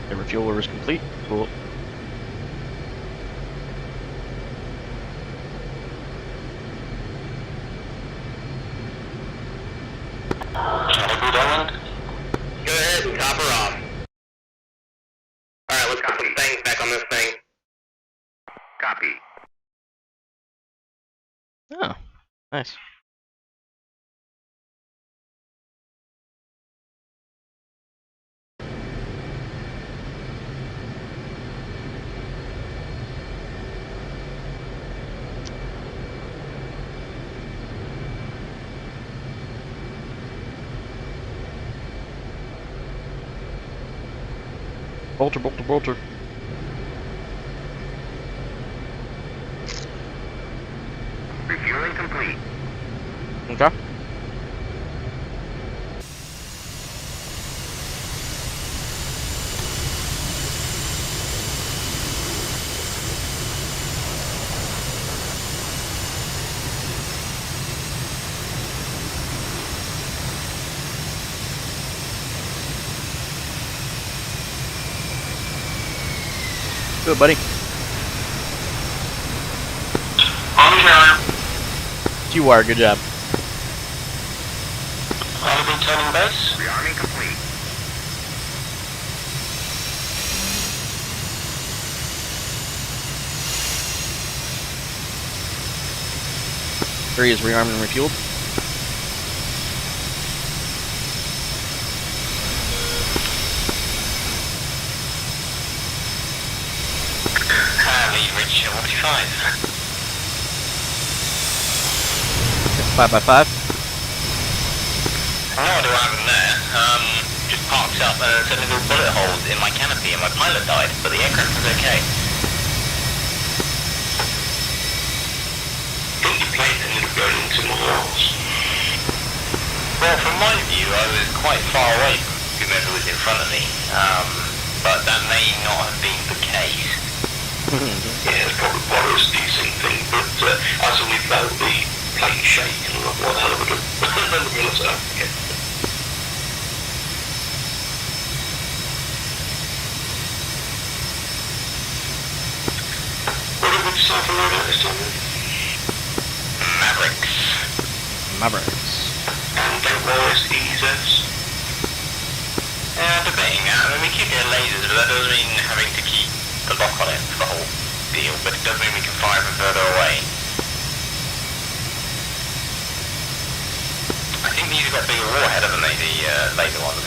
Speaker 7: Okay, refuel order is complete. Cool.
Speaker 11: Go ahead and top her off. Alright, let's put some things back on this thing. Copy.
Speaker 7: Oh, nice. Bolter, bolter, bolter.
Speaker 11: Refueling complete.
Speaker 7: Okay. Good, buddy.
Speaker 9: On the carrier.
Speaker 7: You are. Good job.
Speaker 12: Enemy turning base.
Speaker 11: Rearming complete.
Speaker 7: Three is rearmed and refueled.
Speaker 11: Lead Rich 45.
Speaker 7: 5x5.
Speaker 11: No idea what happened there. Just parked up and suddenly there were bullet holes in my canopy and my pilot died, but the aircraft was okay. I think your plane ended up going into my house. Well, from my view, I was quite far away from whomever was in front of me, but that may not have been the case. Yeah, it's probably quite a decent thing, but as we know, the plane shaking and what hell of a military. Yeah. What did we decide for loadout this time? Mavericks.
Speaker 7: Mavericks.
Speaker 11: And there was EZs. Debating that. I mean, we keep getting lasers, but that doesn't mean having to keep the lock on it for the whole deal, but it does mean we can fire from further away. I think these have got bigger warhead, haven't they, the laser ones?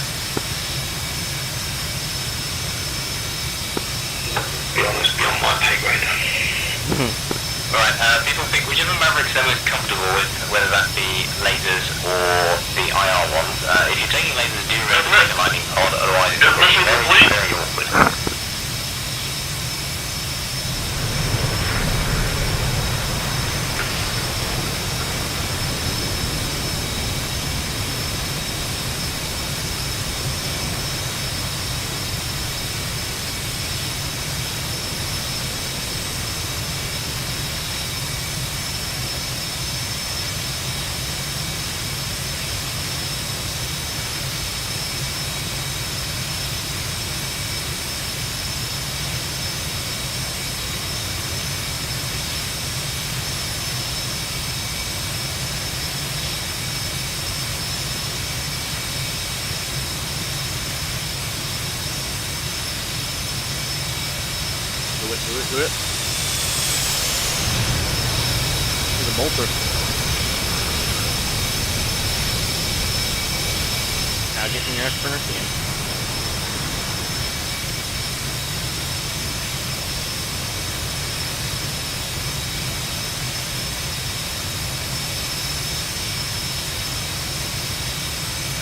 Speaker 11: Be honest, beyond my pay grade. Right, people pick whichever Mavericks they're most comfortable with, whether that be lasers or the IR ones. If you're taking lasers, do remember to take the lightning pod, otherwise it's very, very awkward.
Speaker 7: Do it. Do the bolter. Now get in your afterburner can.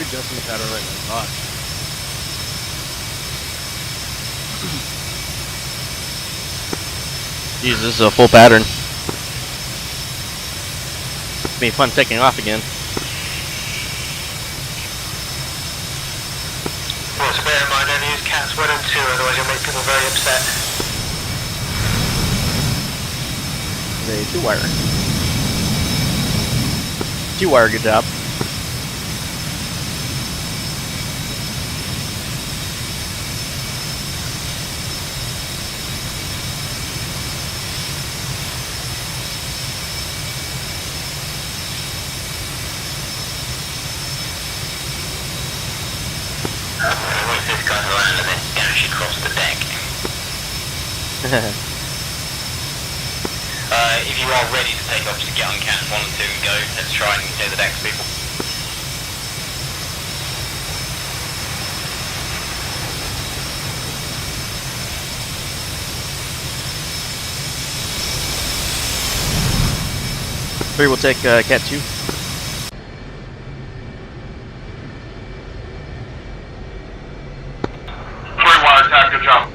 Speaker 14: Good job on the pattern right now.
Speaker 7: Jesus, this is a full pattern. It's be fun taking off again.
Speaker 12: Well, so bear in mind, only use cats 1 and 2, otherwise you'll make people very upset.
Speaker 7: A 2-wire. 2-wire, good job.
Speaker 11: Once this guy's around and then dash across the deck. If you are ready to take off, just get on cats 1 and 2 and go. Let's try and clear the decks, people.
Speaker 7: Three will take cat 2.
Speaker 11: Wire attack, good job.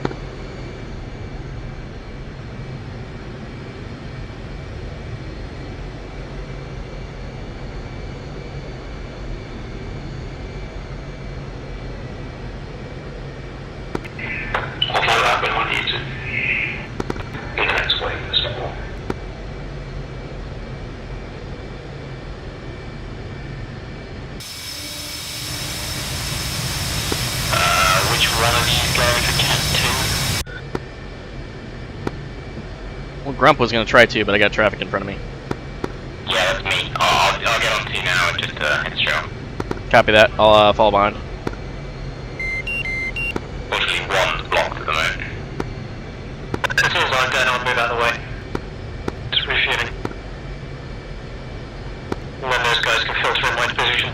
Speaker 11: I'll follow up when I need to. In the next way, Mr. Moore. Which one of you is going for cat 2?
Speaker 7: Well, Grump was going to try 2, but I got traffic in front of me.
Speaker 11: Yeah, that's me. I'll get on 2 now and just hit straight.
Speaker 7: Copy that. I'll follow behind.
Speaker 11: Fortunately, 1 blocked at the moment.
Speaker 12: As soon as I'm going, I'll move out of the way. Just refueling. And then those guys can filter in my position.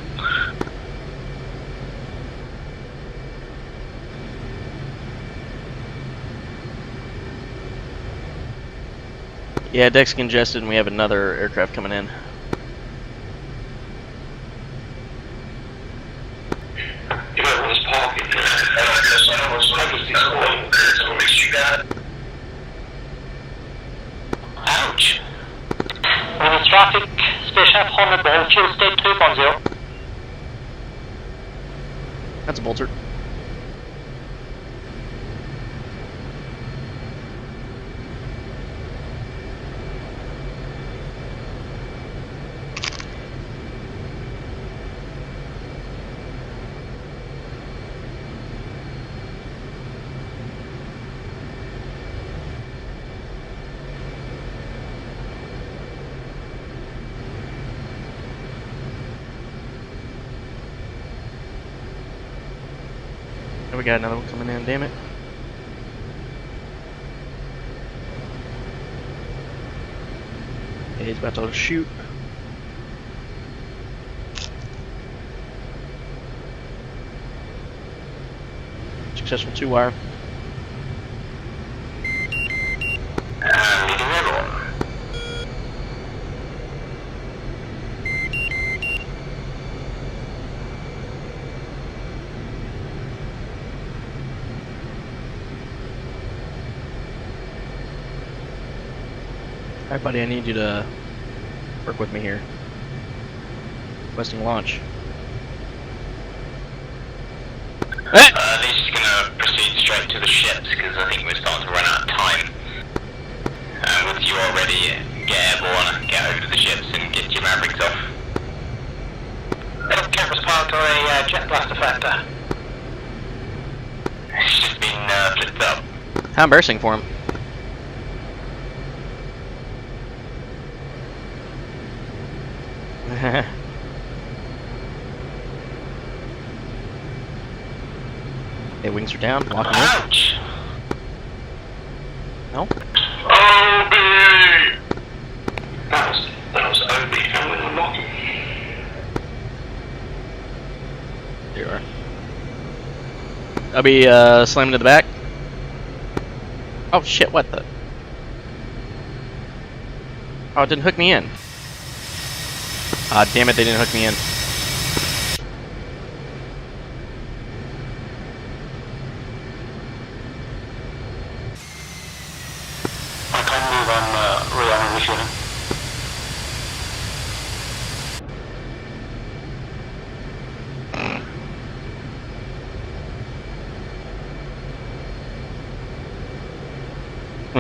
Speaker 7: Yeah, deck's congested and we have another aircraft coming in.
Speaker 11: If everyone's parking, ouch!
Speaker 12: When traffic station Honda Ball, fuel state 210.
Speaker 7: That's a bolter. Oh, we got another one coming in, damn it. Okay, he's about to shoot. Successful 2-wire. Alright, buddy, I need you to work with me here. Requesting launch.
Speaker 11: They're just gonna proceed straight to the ships because I think we're starting to run out of time. Once you are ready, get airborne, get over to the ships and get your Mavericks off.
Speaker 12: Little campus part or a jet blast effector.
Speaker 11: It's just been flipped up.
Speaker 7: How embarrassing for him. Okay, wings are down, locking in.
Speaker 11: Ouch!
Speaker 7: No?
Speaker 11: OB! That was OB, and we were locking.
Speaker 7: There you are. I'll be slamming to the back. Oh shit, what the? Oh, it didn't hook me in. Ah, damn it, they didn't hook me in.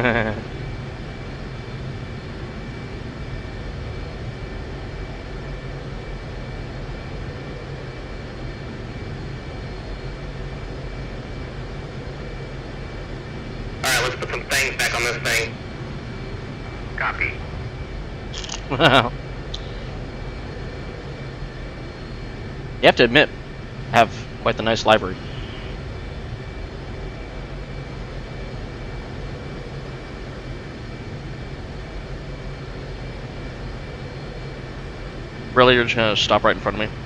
Speaker 11: Alright, let's put some things back on this thing. Copy.
Speaker 7: Wow. You have to admit, have quite the nice library. Really, you're just gonna stop right in front of me?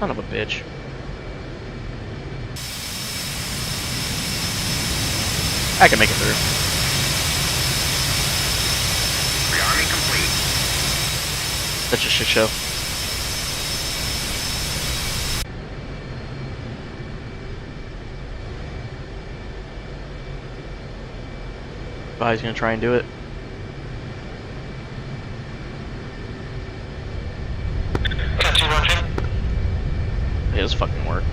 Speaker 7: Son of a bitch. I can make it through.
Speaker 11: Rearming complete.
Speaker 7: That's a shit show. Oh, he's gonna try and do it.
Speaker 11: Cat 2 launching.
Speaker 7: It has fucking worked.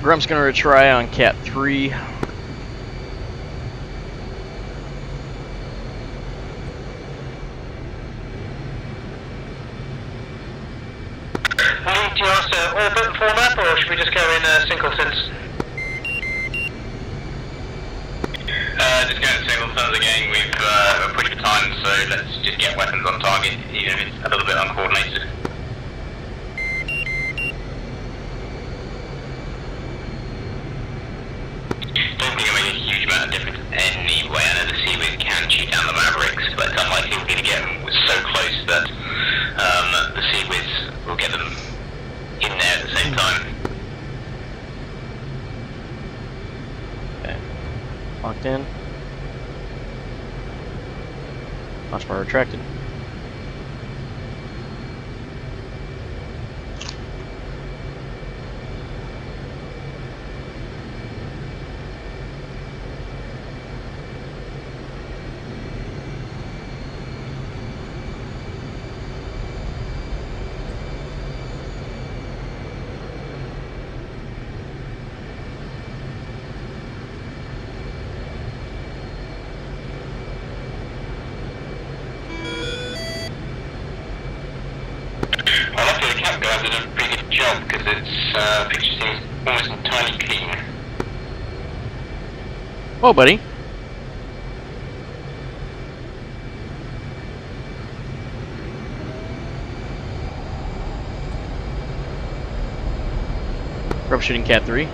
Speaker 7: Grump's gonna retry on Cat 3.
Speaker 12: Lee, do you want us to orbit format, or should we just go in singletons?
Speaker 11: Just going to singletons again. We've pushed for time, so let's just get weapons on target, even if it's a little bit uncoordinated. Don't think it'll make a huge amount of difference anyway. I know the Seaweed can shoot down the Mavericks, but it's unlikely we're going to get them so close that the Seaweeds will get them in there at the same time.
Speaker 7: Okay. Locked in. Launch bar retracted.
Speaker 11: Well, luckily the cap guys did a pretty good job because its picture seems almost entirely clean.
Speaker 7: Whoa, buddy. Troubleshooting Cat 3.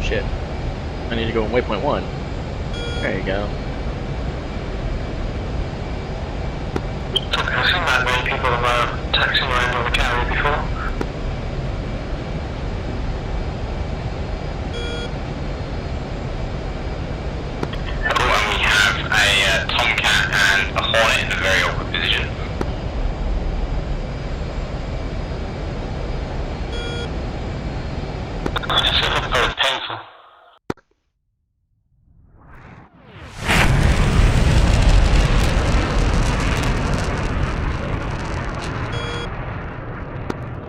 Speaker 7: shit. I need to go in waypoint 1. There you go.
Speaker 12: I've seen that many people have taxiing around on the carrier before.
Speaker 11: And we have a Tomcat and a Hornet in a very awkward position. It's very painful.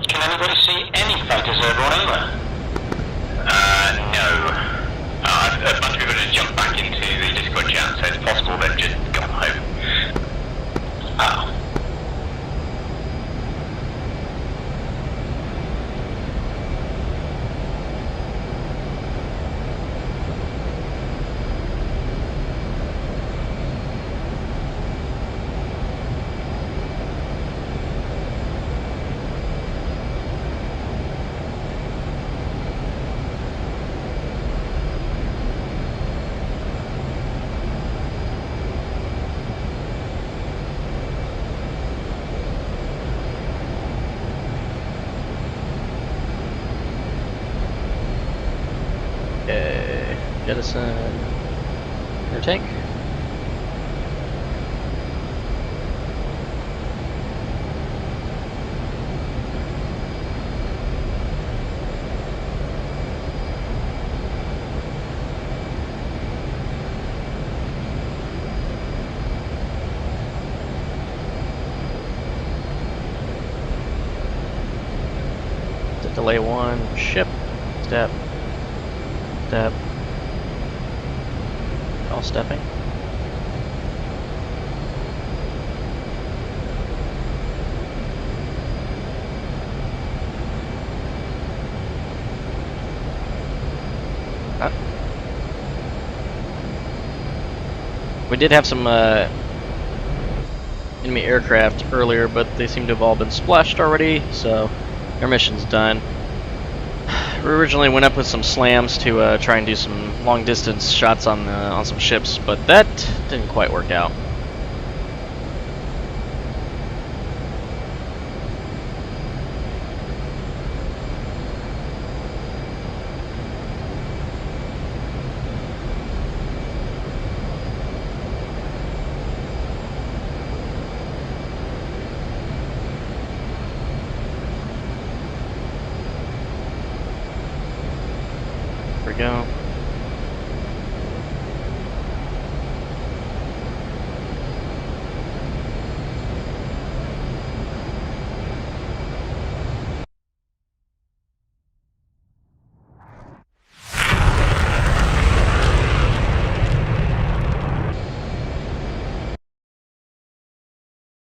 Speaker 11: Can anybody see any photos of everyone over? No. A bunch of people just jumped back into the Discord chat, so it's possible they've just gone home. Oh.
Speaker 7: Okay, jettison your tank. Delay 1, ship, step. Step. All stepping. We did have some enemy aircraft earlier, but they seem to have all been splashed already, so our mission's done. We originally went up with some slams to try and do some long distance shots on some ships, but that didn't quite work out. There we go.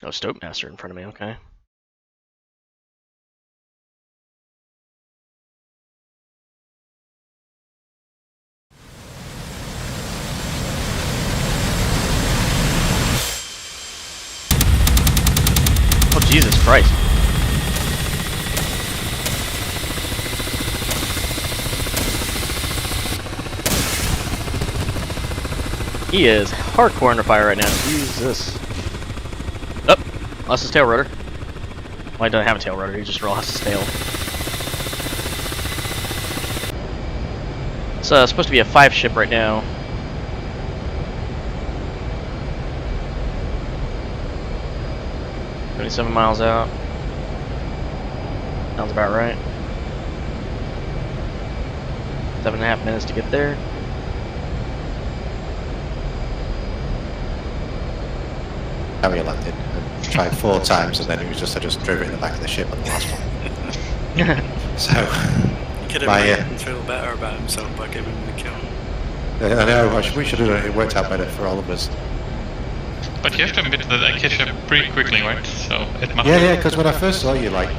Speaker 7: Oh, Stoke Master in front of me, okay. Oh, Jesus Christ. He is hardcore under fire right now. Jesus. Oh, lost his tail rotor. Well, he doesn't have a tail rotor, he just lost his tail. It's supposed to be a 5 ship right now. $27 miles out. Sounds about right. 7.5 minutes to get there.
Speaker 14: Carrier landed and tried 4 times, and then it was just I just drove it in the back of the ship on the last one. So
Speaker 15: he could have made him feel better about himself by giving him the kill.
Speaker 14: I know. We should have done it. It worked out better for all of us.
Speaker 16: But you have to admit that I catch up pretty quickly, right? So it must.
Speaker 14: Yeah, because when I first saw you, like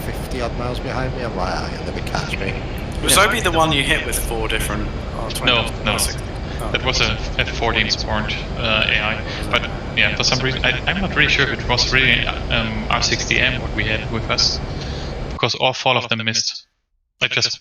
Speaker 14: 50 odd miles behind me, I'm like, ah, you'll never catch me.
Speaker 15: Was Obi the one you hit with 4 different R20?
Speaker 16: No. That was a F-14 spawned AI. But yeah, for some reason, I'm not really sure if it was really R60M what we had with us, because all 4 of them missed. I just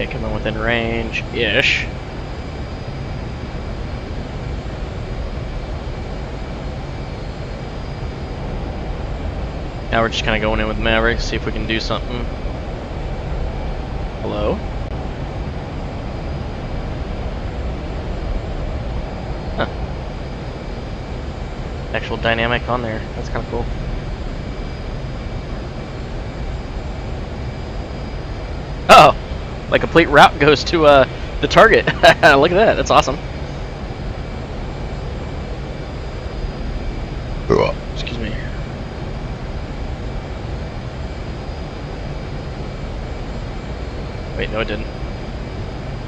Speaker 7: Okay, coming within range-ish. Now we're just kind of going in with Maverick, see if we can do something. Hello? Huh. Actual dynamic on there. That's kind of cool. Oh! My complete route goes to the target. Look at that. That's awesome. Excuse me. Wait, no it didn't.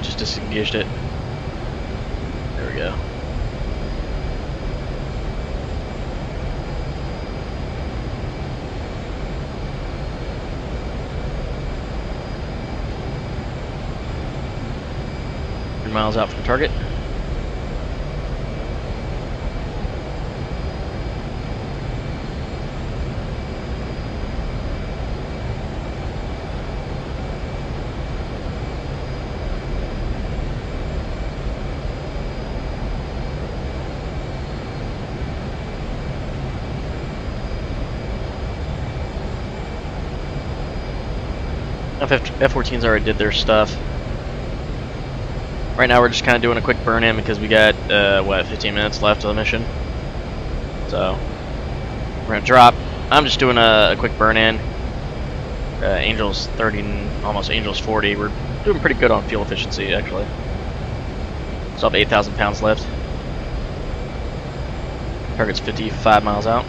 Speaker 7: Just disengaged it. There we go. Miles out from the target. F-14s already did their stuff. Right now we're just kind of doing a quick burn-in because we got, what, 15 minutes left of the mission. So, we're going to drop. I'm just doing a quick burn-in. Angel's 30, almost Angel's 40. We're doing pretty good on fuel efficiency, actually. Still have 8,000 pounds left. Target's 55 miles out.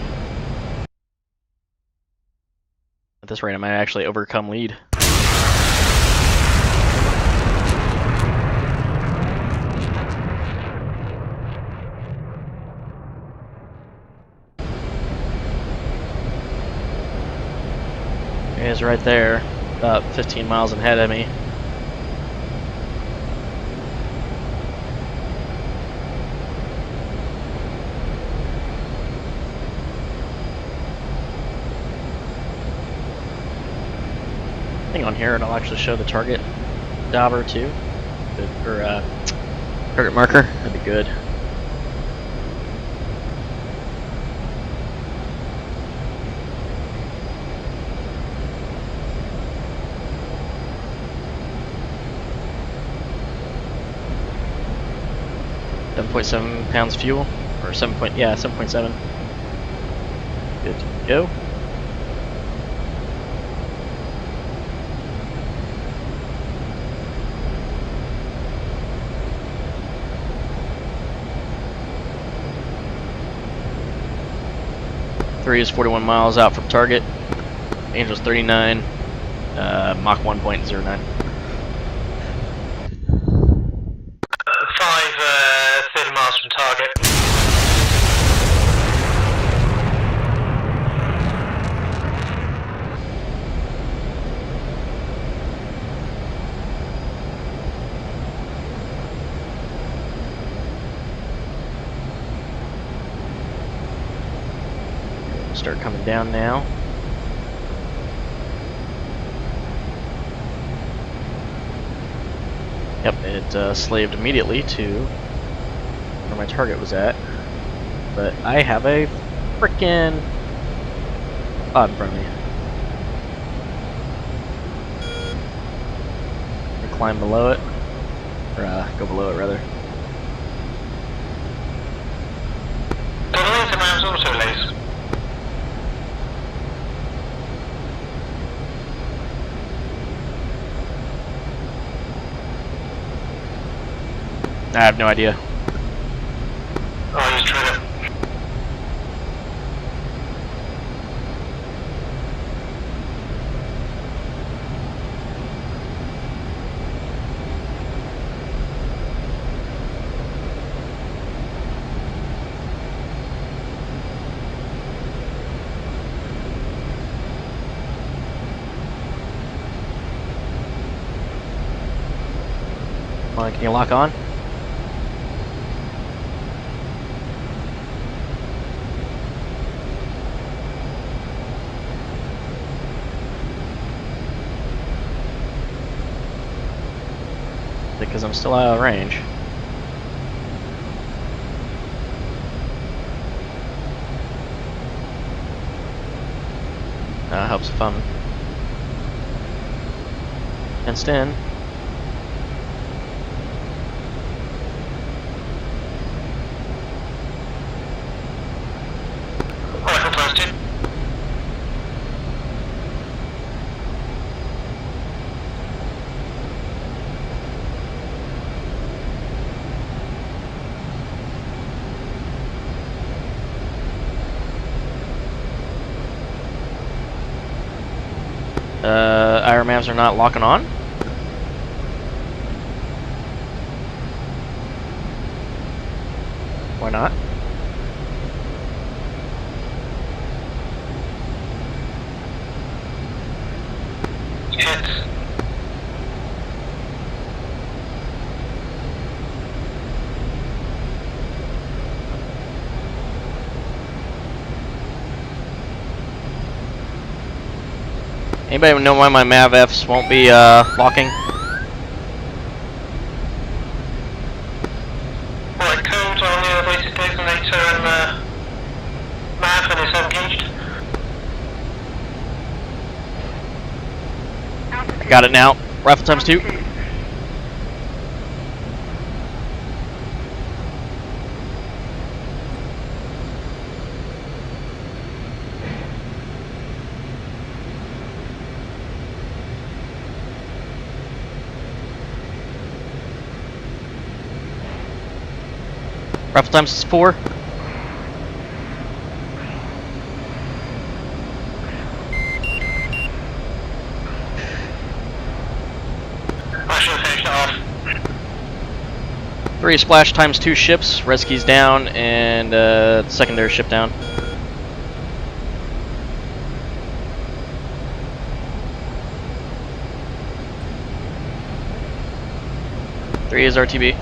Speaker 7: At this rate, I might actually overcome lead. He is right there, about 15 miles ahead of me. Hang on here and I'll actually show the target dauber too. Or target marker, that'd be good. £7.7 fuel, or 7.7. Good to go. Three is 41 miles out from target. Angel's 39. Mach 1.09.
Speaker 12: 30 miles from target.
Speaker 7: Start coming down now. Yep, it slaved immediately to where my target was at, but I have a frickin' pod in front of me. I climb below it, or go below it rather. I have no idea.
Speaker 12: Oh, he's trying to.
Speaker 7: Come on, can you lock on? because I'm still out of range. Helps if I'm fenced in. IRMAVs are not locking on. Why not?
Speaker 11: Yes.
Speaker 7: Anybody know why my MAVFs won't be locking?
Speaker 12: Right, code on the elevated designator and MAV and it's engaged.
Speaker 7: I got it now. Rifle times 2. Rifle times 4.
Speaker 12: I should have finished it off.
Speaker 7: 3 splash times 2 ships. Rescue's down and secondary ship down. Three is RTB.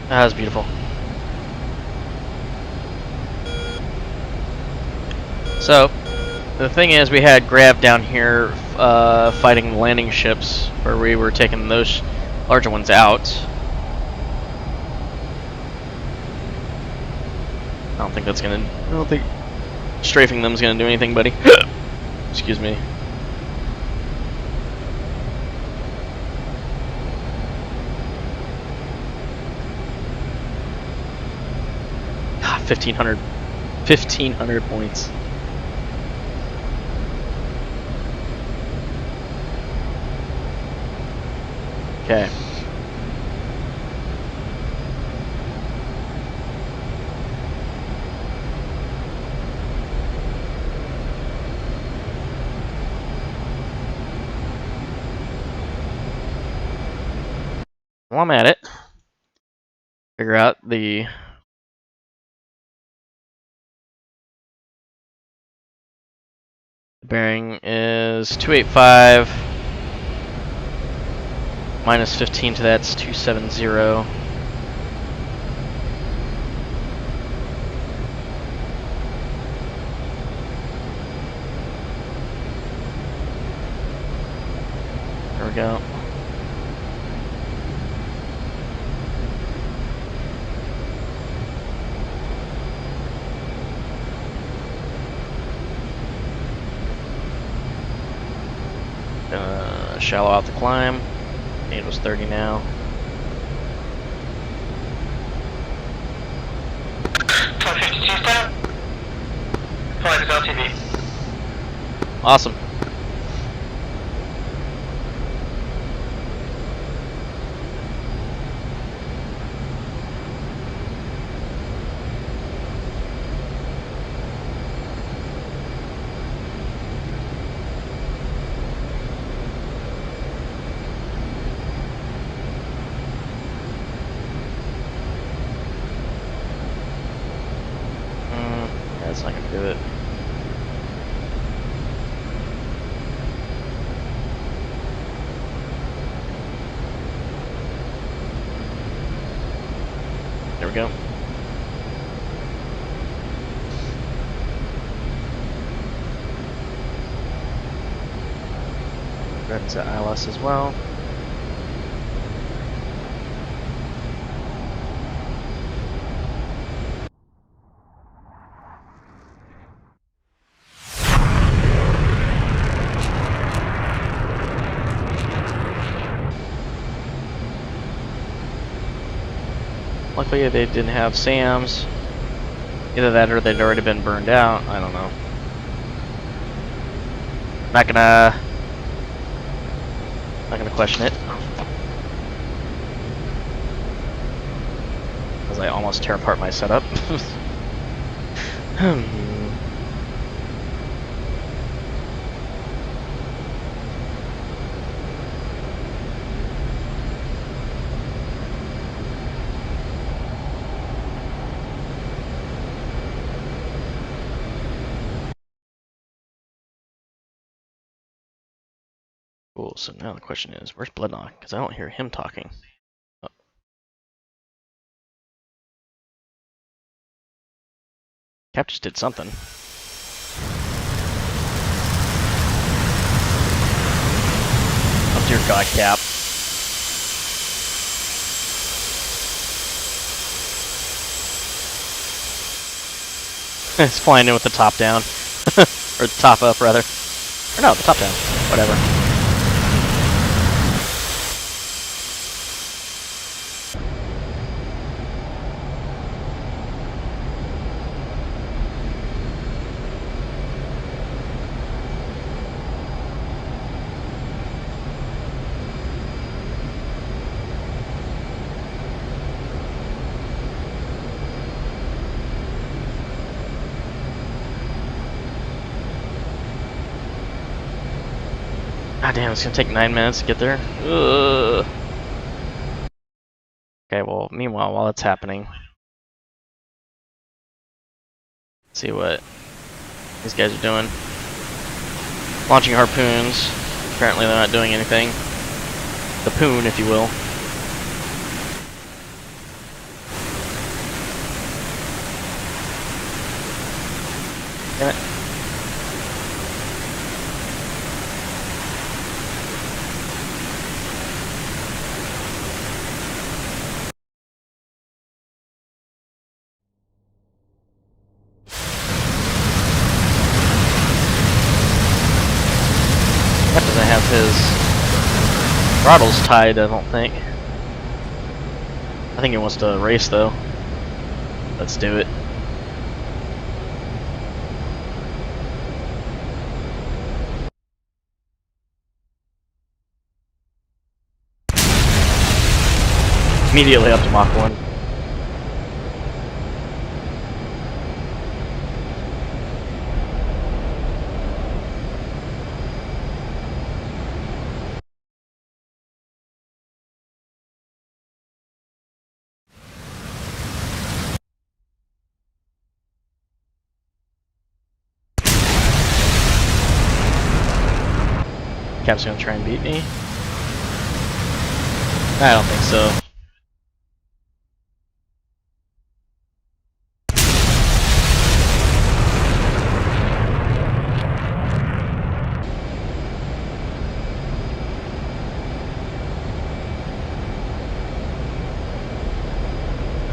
Speaker 7: That was beautiful. So, the thing is, we had Grav down here fighting landing ships, where we were taking those larger ones out. I don't think strafing them is gonna do anything, buddy. Excuse me. God, 1,500 points. Okay. While I'm at it, figure out the bearing is 285 minus 15 to that's 270. There we go. Gonna shallow out the climb. It was 30 now.
Speaker 12: Top 52 down. 5 is LTV.
Speaker 7: Awesome. That's not gonna do it. we go. Red's at ILS as well. Luckily they didn't have SAMs. Either that or they'd already been burned out. I don't know. Not gonna question it. As I almost tear apart my setup. Cool, so now the question is, where's Bloodknock? Because I don't hear him talking. Oh. Cap just did something. Oh dear God, Cap. It's flying in with the top down. Or the top up, rather. Or no, the top down. Whatever. God damn, it's gonna take 9 minutes to get there. Ugh. Okay, well, meanwhile, while it's happening, let's see what these guys are doing. Launching harpoons. Apparently they're not doing anything. The poon, if you will. Damn it. That doesn't have his throttles tied, I don't think. I think he wants to race though. Let's do it. Immediately up to Mach 1. Cap's gonna try and beat me. I don't think so.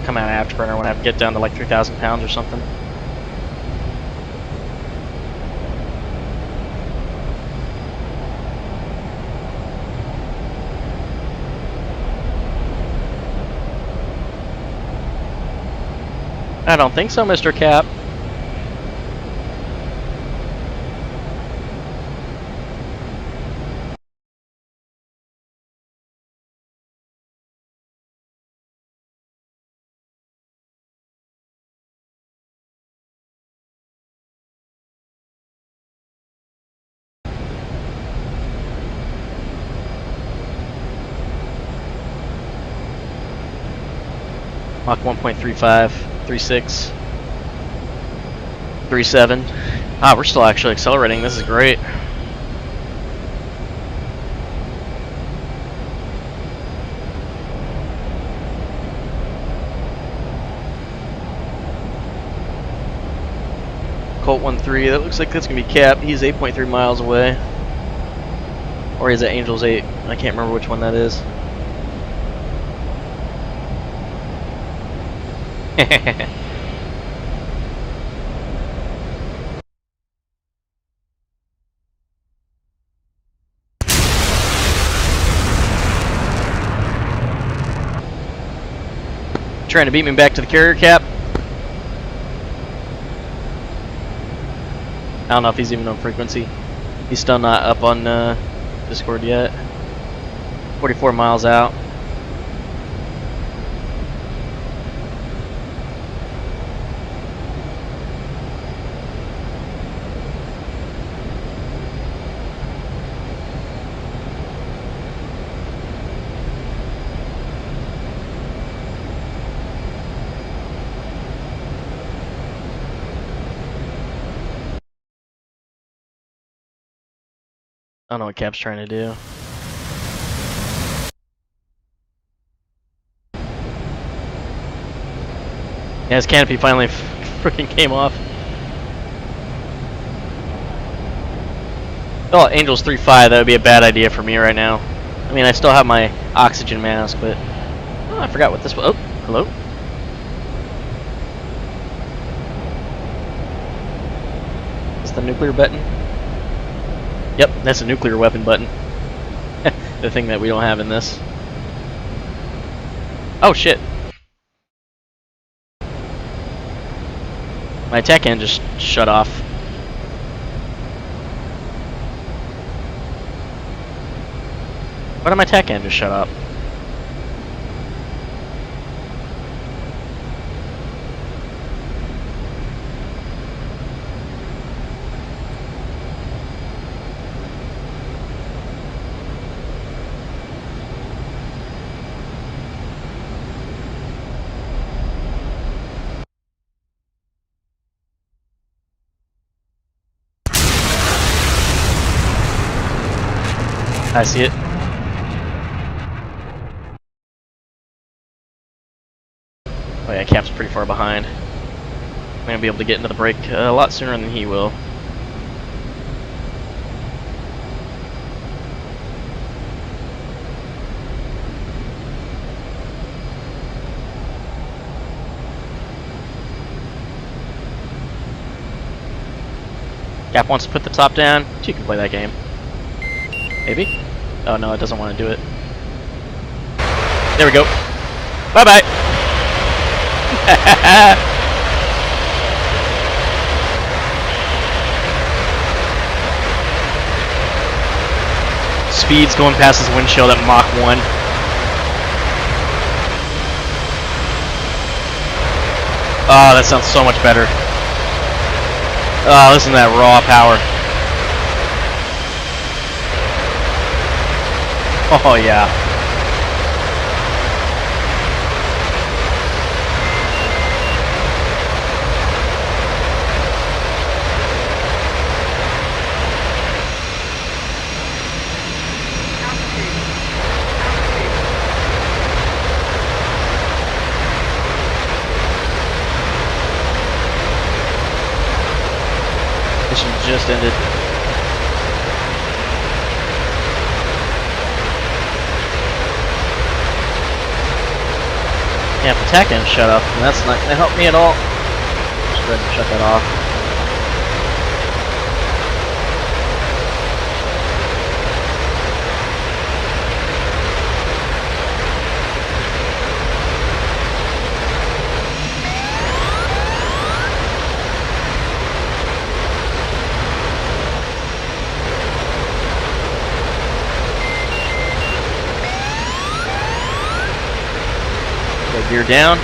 Speaker 7: Come out of Afterburner when I get down to like 3,000 pounds or something. I don't think so, Mr. Cap. Mach 1.35, 36. 3.7. Ah, we're still actually accelerating. This is great. Colt 1-3. That looks like that's going to be Cap. He's 8.3 miles away. Or he's at Angels 8. I can't remember which one that is. Trying to beat me back to the carrier, Cap. I don't know if he's even on frequency. He's still not up on Discord yet. 44 miles out. I don't know what Cap's trying to do. Yeah, his canopy finally freaking came off. Oh, Angels 3-5, that would be a bad idea for me right now. I mean, I still have my oxygen mask, but... Oh, I forgot what this was. Oh, hello? Is this the nuclear button? Yep, that's a nuclear weapon button. The thing that we don't have in this. Oh shit. My attack end just shut off. Why did my attack end just shut up? I see it. Oh yeah, Cap's pretty far behind. I'm gonna be able to get into the break a lot sooner than he will. Cap wants to put the top down. You can play that game. Maybe? Oh no, it doesn't want to do it. There we go. Bye-bye! Speed's going past his windshield at Mach 1. Oh, that sounds so much better. Oh, listen to that raw power. Oh yeah. Mission just ended. Yeah, if attack end shut off, and that's not gonna help me at all. Just go ahead and shut that off. Gear down.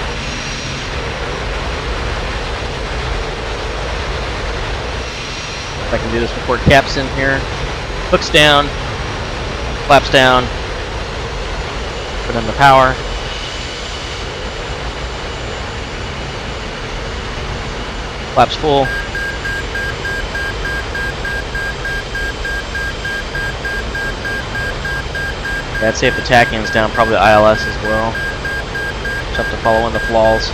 Speaker 7: If I can do this before Cap's in here. Hooks down. Flaps down. Put on the power. Flaps full. Yeah, I'd say if the attack end's down, probably ILS as well. Just have to follow in the flaws.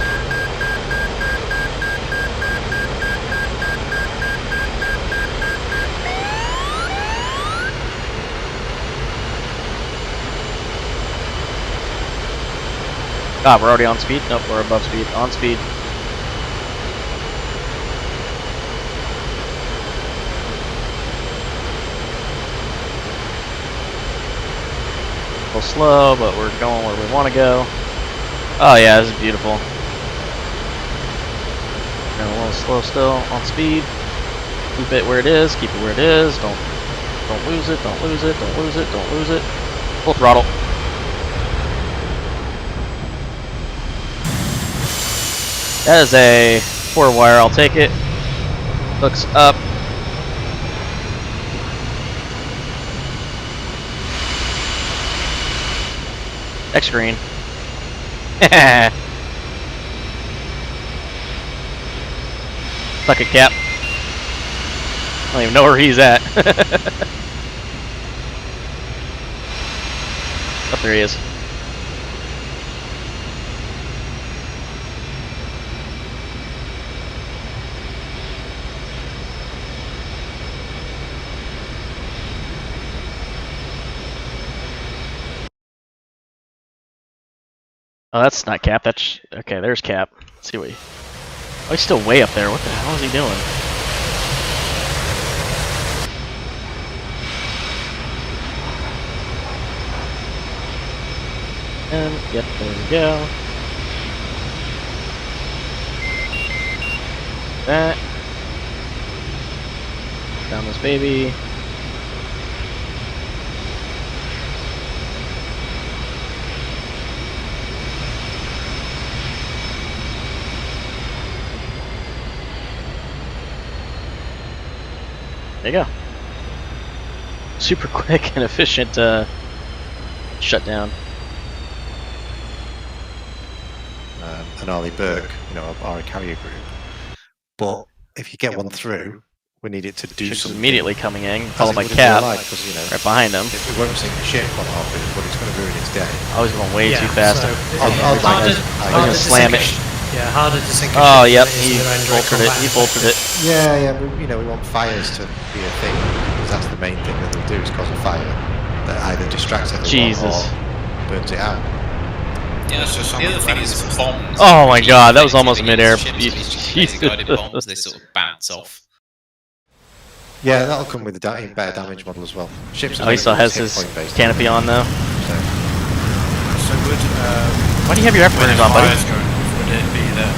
Speaker 7: Ah, we're already on speed? Nope, we're above speed. On speed. A little slow, but we're going where we want to go. Oh yeah, this is beautiful. Going a little slow still, on speed. Keep it where it is, keep it where it is. Don't lose it, don't lose it, don't lose it, don't lose it. Full throttle. That is a 4-wire, I'll take it. Hooks up. X green. Suck it, Cap. I don't even know where he's at. Oh, there he is. Oh, that's not Cap. That's okay. There's Cap. Let's see what. Oh, he's still way up there. What the hell is he doing? And yep, there we go. That. Down this baby. There you go. Super quick and efficient shutdown.
Speaker 14: An Arlie Burke, our carrier group. But if you get one through, we need it to do something.
Speaker 7: Immediately coming in, followed by Cap, right behind him.
Speaker 14: It won't sink the ship on Harpoon, but it's going to ruin its day.
Speaker 7: I was going way too fast.
Speaker 1: So
Speaker 7: I was going to slam it.
Speaker 1: Yeah, harder to sink.
Speaker 7: Oh, yep, he bolted it. He bolted it.
Speaker 14: Yeah, but we want fires to be a thing, because that's the main thing that they'll do is cause a fire that either distracts everyone or burns it out.
Speaker 17: Yeah, that's just the other thing is bombs.
Speaker 7: Oh my god, that was almost midair.
Speaker 17: Guided bombs, they sort of bounce off.
Speaker 14: Yeah, that'll come with a better damage model as well. Ships
Speaker 7: he still has his canopy on though.
Speaker 15: So would
Speaker 7: why do you have your afterburners on, buddy?
Speaker 15: Would it be that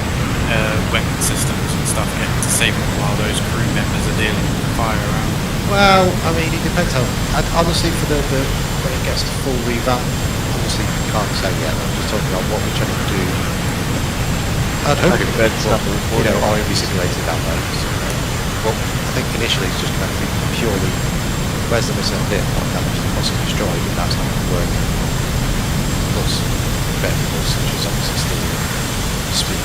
Speaker 15: weapon systems and stuff get disabled while those crew members are dealing with fire around?
Speaker 14: Well, I mean, it depends how. Honestly, for the when it gets to full revamp, honestly, can't say yet. I'm just talking about what we're trying to do. I'd hope it would, RMB simulated that way. But I think initially it's just going to be purely where's the missile bit, what damage the possibly destroyed, and that's not going to work. Plus variables such as obviously speed.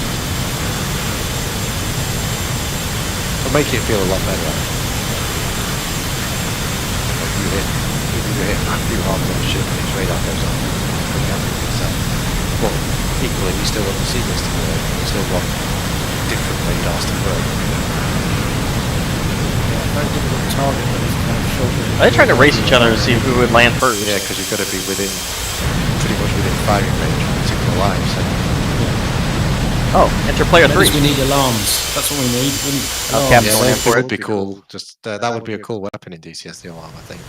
Speaker 14: It'll make it feel a lot better. If you hit a few harms on the ship and its radar goes on, pretty happy with itself. But equally, we still want the seekers to work. We still want different radars to work.
Speaker 4: Very difficult target, but it's kind of short.
Speaker 7: They tried to race each other to see who would land first.
Speaker 14: Yeah, because you've got to be pretty much within firing range of a particular line. So.
Speaker 7: Oh, enter player 3.
Speaker 18: We need alarms. That's what we need.
Speaker 7: Oh, Cap's going in for
Speaker 14: it would be cool. Just that would be a cool weapon in DCS, the alarm, I think.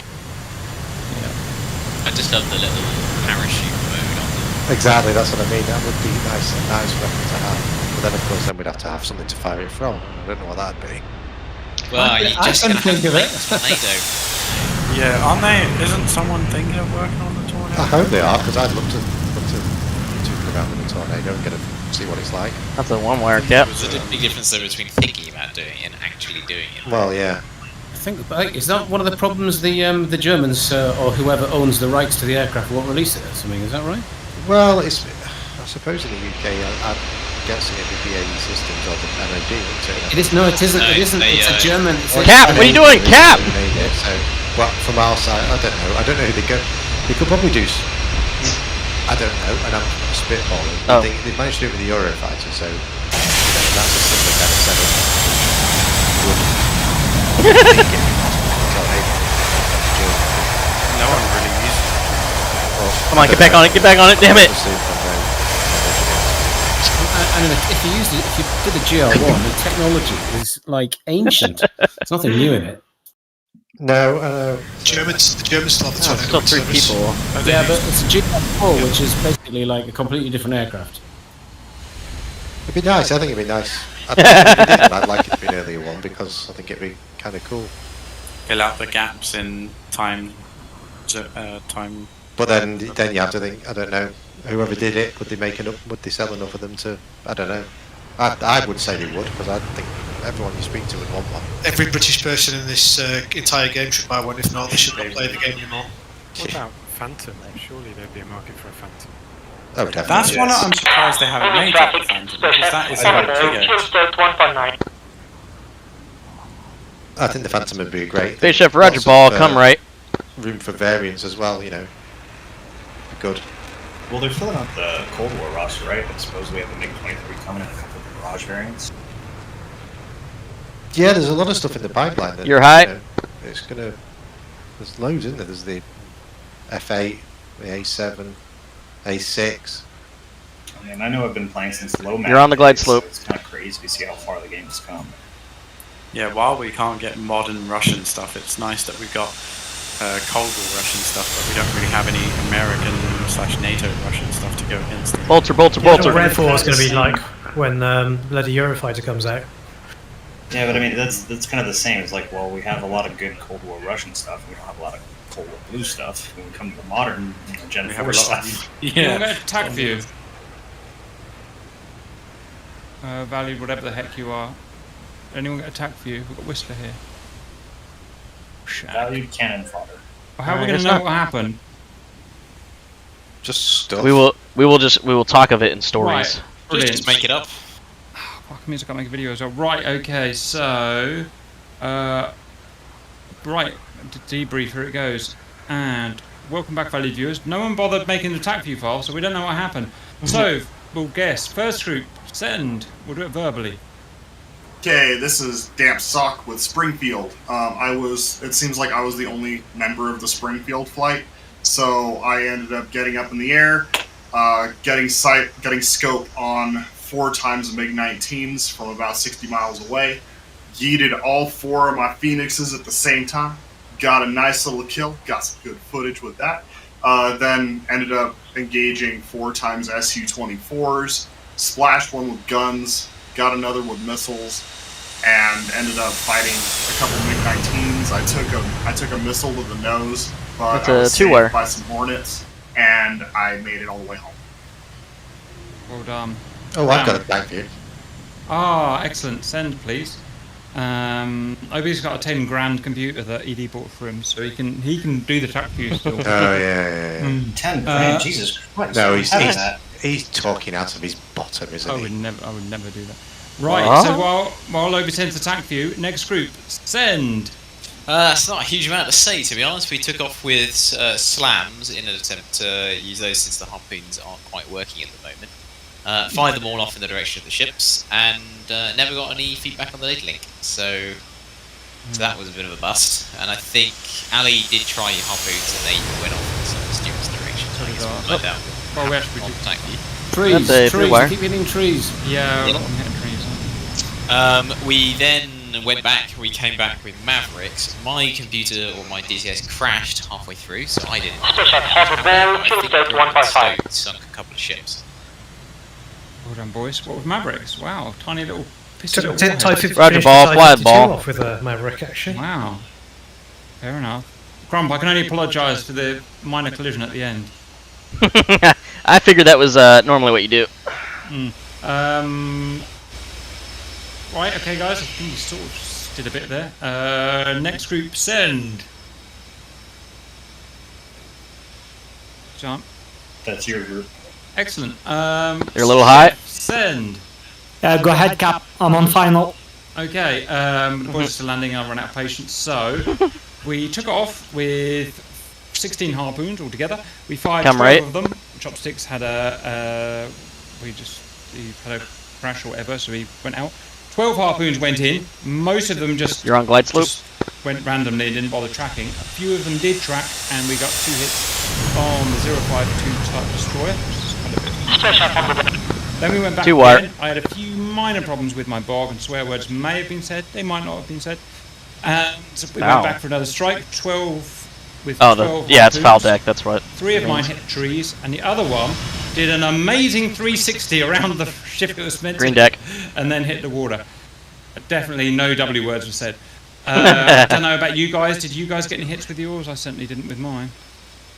Speaker 17: I just love the little parachute mode on them.
Speaker 14: Exactly, that's what I mean. That would be a nice weapon to have. But then, of course, we'd have to have something to fire it from. I don't know what that'd be.
Speaker 17: Well, you just gonna
Speaker 18: think of it.
Speaker 17: Tornado.
Speaker 15: Yeah, aren't they? Isn't someone thinking of working on the tornado?
Speaker 14: I hope they are, because I'd love to took around with a tornado and see what it's like.
Speaker 7: That's a 1-wire Cap.
Speaker 17: There's a big difference though between thinking about doing it and actually doing it.
Speaker 14: Well, yeah.
Speaker 18: I think is that one of the problems the Germans or whoever owns the rights to the aircraft won't release it or something? Is that right?
Speaker 14: Well, I suppose in the UK, I'm guessing it'd be BAE Systems or the MOD.
Speaker 18: It is no, it isn't. It isn't. It's a German.
Speaker 7: Cap, what are you doing, Cap?
Speaker 14: So, well, from our side, I don't know. I don't know who they go. They could probably do. I don't know, and I'm spitballing.
Speaker 7: Oh.
Speaker 14: They've managed to do it with the Eurofighter, so that's a similar kind of setup.
Speaker 15: No one really uses it.
Speaker 14: Well,
Speaker 7: come on, get back on it, damn it!
Speaker 18: I mean, if you did the GL1, the technology is like ancient. There's nothing new in it.
Speaker 14: No,
Speaker 8: the Germans still have the
Speaker 7: Oh, still 3 people.
Speaker 18: Yeah, but it's a GL4, which is basically like a completely different aircraft.
Speaker 14: It'd be nice. I think it'd be nice. I'd like it to be an earlier one because I think it'd be kind of cool.
Speaker 15: Fill out the gaps in time. Time.
Speaker 14: But then you have to think. I don't know. Whoever did it, would they sell enough of them to? I don't know. I would say they would because I think everyone you speak to would want one.
Speaker 8: Every British person in this entire game should buy one. If not, they should not play the game anymore.
Speaker 5: What about Phantom? Surely there'd be a market for a Phantom.
Speaker 14: Oh, definitely.
Speaker 15: That's one I'm surprised they haven't made yet, the Phantom, because that is a bigger.
Speaker 14: I think the Phantom would be a great.
Speaker 7: Spaceship Roger Ball, come right.
Speaker 14: Room for variants as well, you know. Good.
Speaker 6: Well, they're filling out the Cold War roster, right? I suppose we have the MiG-23 coming and a couple of Mirage variants.
Speaker 14: Yeah, there's a lot of stuff in the pipeline. That,
Speaker 7: You're high.
Speaker 14: You know, it's gonna. There's loads, isn't there? There's the F8, the A7, A6.
Speaker 6: I mean, I know I've been playing since low.
Speaker 7: You're on the glide slope.
Speaker 6: So it's kind of crazy to see how far the game has come.
Speaker 15: Yeah, while we can't get modern Russian stuff, it's nice that we've got Cold War Russian stuff, but we don't really have any American/NATO Russian stuff to go against them.
Speaker 7: Bolter.
Speaker 1: Red 4 is going to be like when Bloody Eurofighter comes out.
Speaker 6: Yeah, but I mean, that's kind of the same. It's like, well, we have a lot of good Cold War Russian stuff. We don't have a lot of Cold War Blue stuff. When we come to the modern Gen 4 stuff.
Speaker 2: Yeah. Attack view. Valued whatever the heck you are. Anyone get attack view? We've got Whistler here.
Speaker 6: Valued cannon fodder.
Speaker 2: Well, how are we going to know what happened?
Speaker 14: Just stuff.
Speaker 7: We will talk of it in stories.
Speaker 2: Right. Brilliant.
Speaker 17: Just make it up.
Speaker 2: Fuck means I can't make a video as well. Right, okay, so right, debrief, here it goes. And welcome back, valued viewers. No one bothered making the attack view file, so we don't know what happened. So we'll guess. First group, send. We'll do it verbally.
Speaker 9: Okay, this is Damp Sock with Springfield. It seems like I was the only member of the Springfield flight, so I ended up getting up in the air, getting scope on 4 times the MiG-19s from about 60 miles away, yeeted all 4 of my Phoenixes at the same time, got a nice little kill, got some good footage with that, then ended up engaging 4 times Su-24s, splashed one with guns, got another with missiles, and ended up fighting a couple MiG-19s. I took a missile to the nose, but
Speaker 7: That's
Speaker 9: I was
Speaker 7: a two-wire.
Speaker 9: saved by some Hornets, and I made it all the way home.
Speaker 2: Well done.
Speaker 14: Oh, I've got a thank you.
Speaker 2: Ah, excellent. Send, please. Obi's got a 10 grand computer that ED bought for him, so he can do the track view still.
Speaker 14: Oh yeah.
Speaker 6: 10 grand, Jesus Christ!
Speaker 14: No,
Speaker 6: he's
Speaker 14: talking out of his bottom, isn't he?
Speaker 2: I would never do that. Right. So while Obi sends the attack view, next group, send.
Speaker 17: It's not a huge amount to say, to be honest. We took off with slams in an attempt to use those since the harpoons aren't quite working at the moment. Fired them all off in the direction of the ships, and never got any feedback on the data link. So that was a bit of a bust. And I think Ali did try harpoons, and they went off in some mysterious direction. So I guess we'll find out.
Speaker 2: Well, we actually did.
Speaker 18: Trees, keep hitting trees.
Speaker 2: Yeah, a lot of them hitting trees.
Speaker 17: We then went back. We came back with Mavericks. My computer or my DCS crashed halfway through, so I didn't. I think we sunk a couple of ships.
Speaker 2: Well done, boys. What with Mavericks? Wow, tiny little
Speaker 1: Roger
Speaker 2: pistol.
Speaker 1: ball, fly ball. Off with a Maverick, actually.
Speaker 2: Wow. Fair enough. Grump, I can only apologise for the minor collision at the end.
Speaker 7: I figured that was normally what you do.
Speaker 2: Right, okay, guys. I think we sort of did a bit there. Next group, send. Jump.
Speaker 6: That's your group.
Speaker 2: Excellent.
Speaker 7: You're a little high.
Speaker 2: Send.
Speaker 19: Go ahead, Cap. I'm on final.
Speaker 2: Okay, the boys are still landing. I'll run out of patience. So, we took off with 16 harpoons altogether. We fired 12 of them. Chopsticks had he had a crash or whatever, so he went out. 12 harpoons went in. Most of them just
Speaker 7: You're on glide slope.
Speaker 2: Went randomly and didn't bother tracking. A few of them did track, and we got 2 hits on the 052 type destroyer, which is kind of Then we went back
Speaker 7: Two wire.
Speaker 2: again. I had a few minor problems with my bog, and swear words may have been said. They might not have been said. And so we went back for another strike. 12 with 12
Speaker 7: yeah, it's foul
Speaker 2: harpoons.
Speaker 7: deck. That's what.
Speaker 2: 3 of mine hit trees, and the other one did an amazing 360 around the ship it was meant
Speaker 7: Green
Speaker 2: to,
Speaker 7: deck.
Speaker 2: and then hit the water. Definitely no W words were said. I don't know about you guys. Did you guys get any hits with yours? I certainly didn't with mine.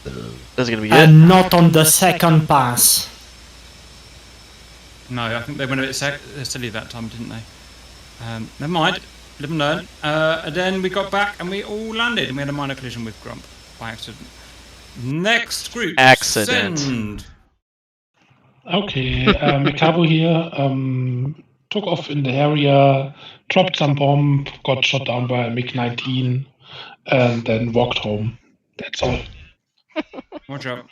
Speaker 7: This is gonna be good.
Speaker 19: Not on the second pass.
Speaker 2: No, I think they went a bit silly that time, didn't they? Never mind. Live and learn. And then we got back and we all landed, and we had a minor collision with Grump by accident. Next group.
Speaker 7: Accident.
Speaker 2: Send.
Speaker 20: Okay, Mikabo here. Took off in the area, dropped some bomb, got shot down by a MiG-19, and then walked home. That's all.
Speaker 2: Watch out.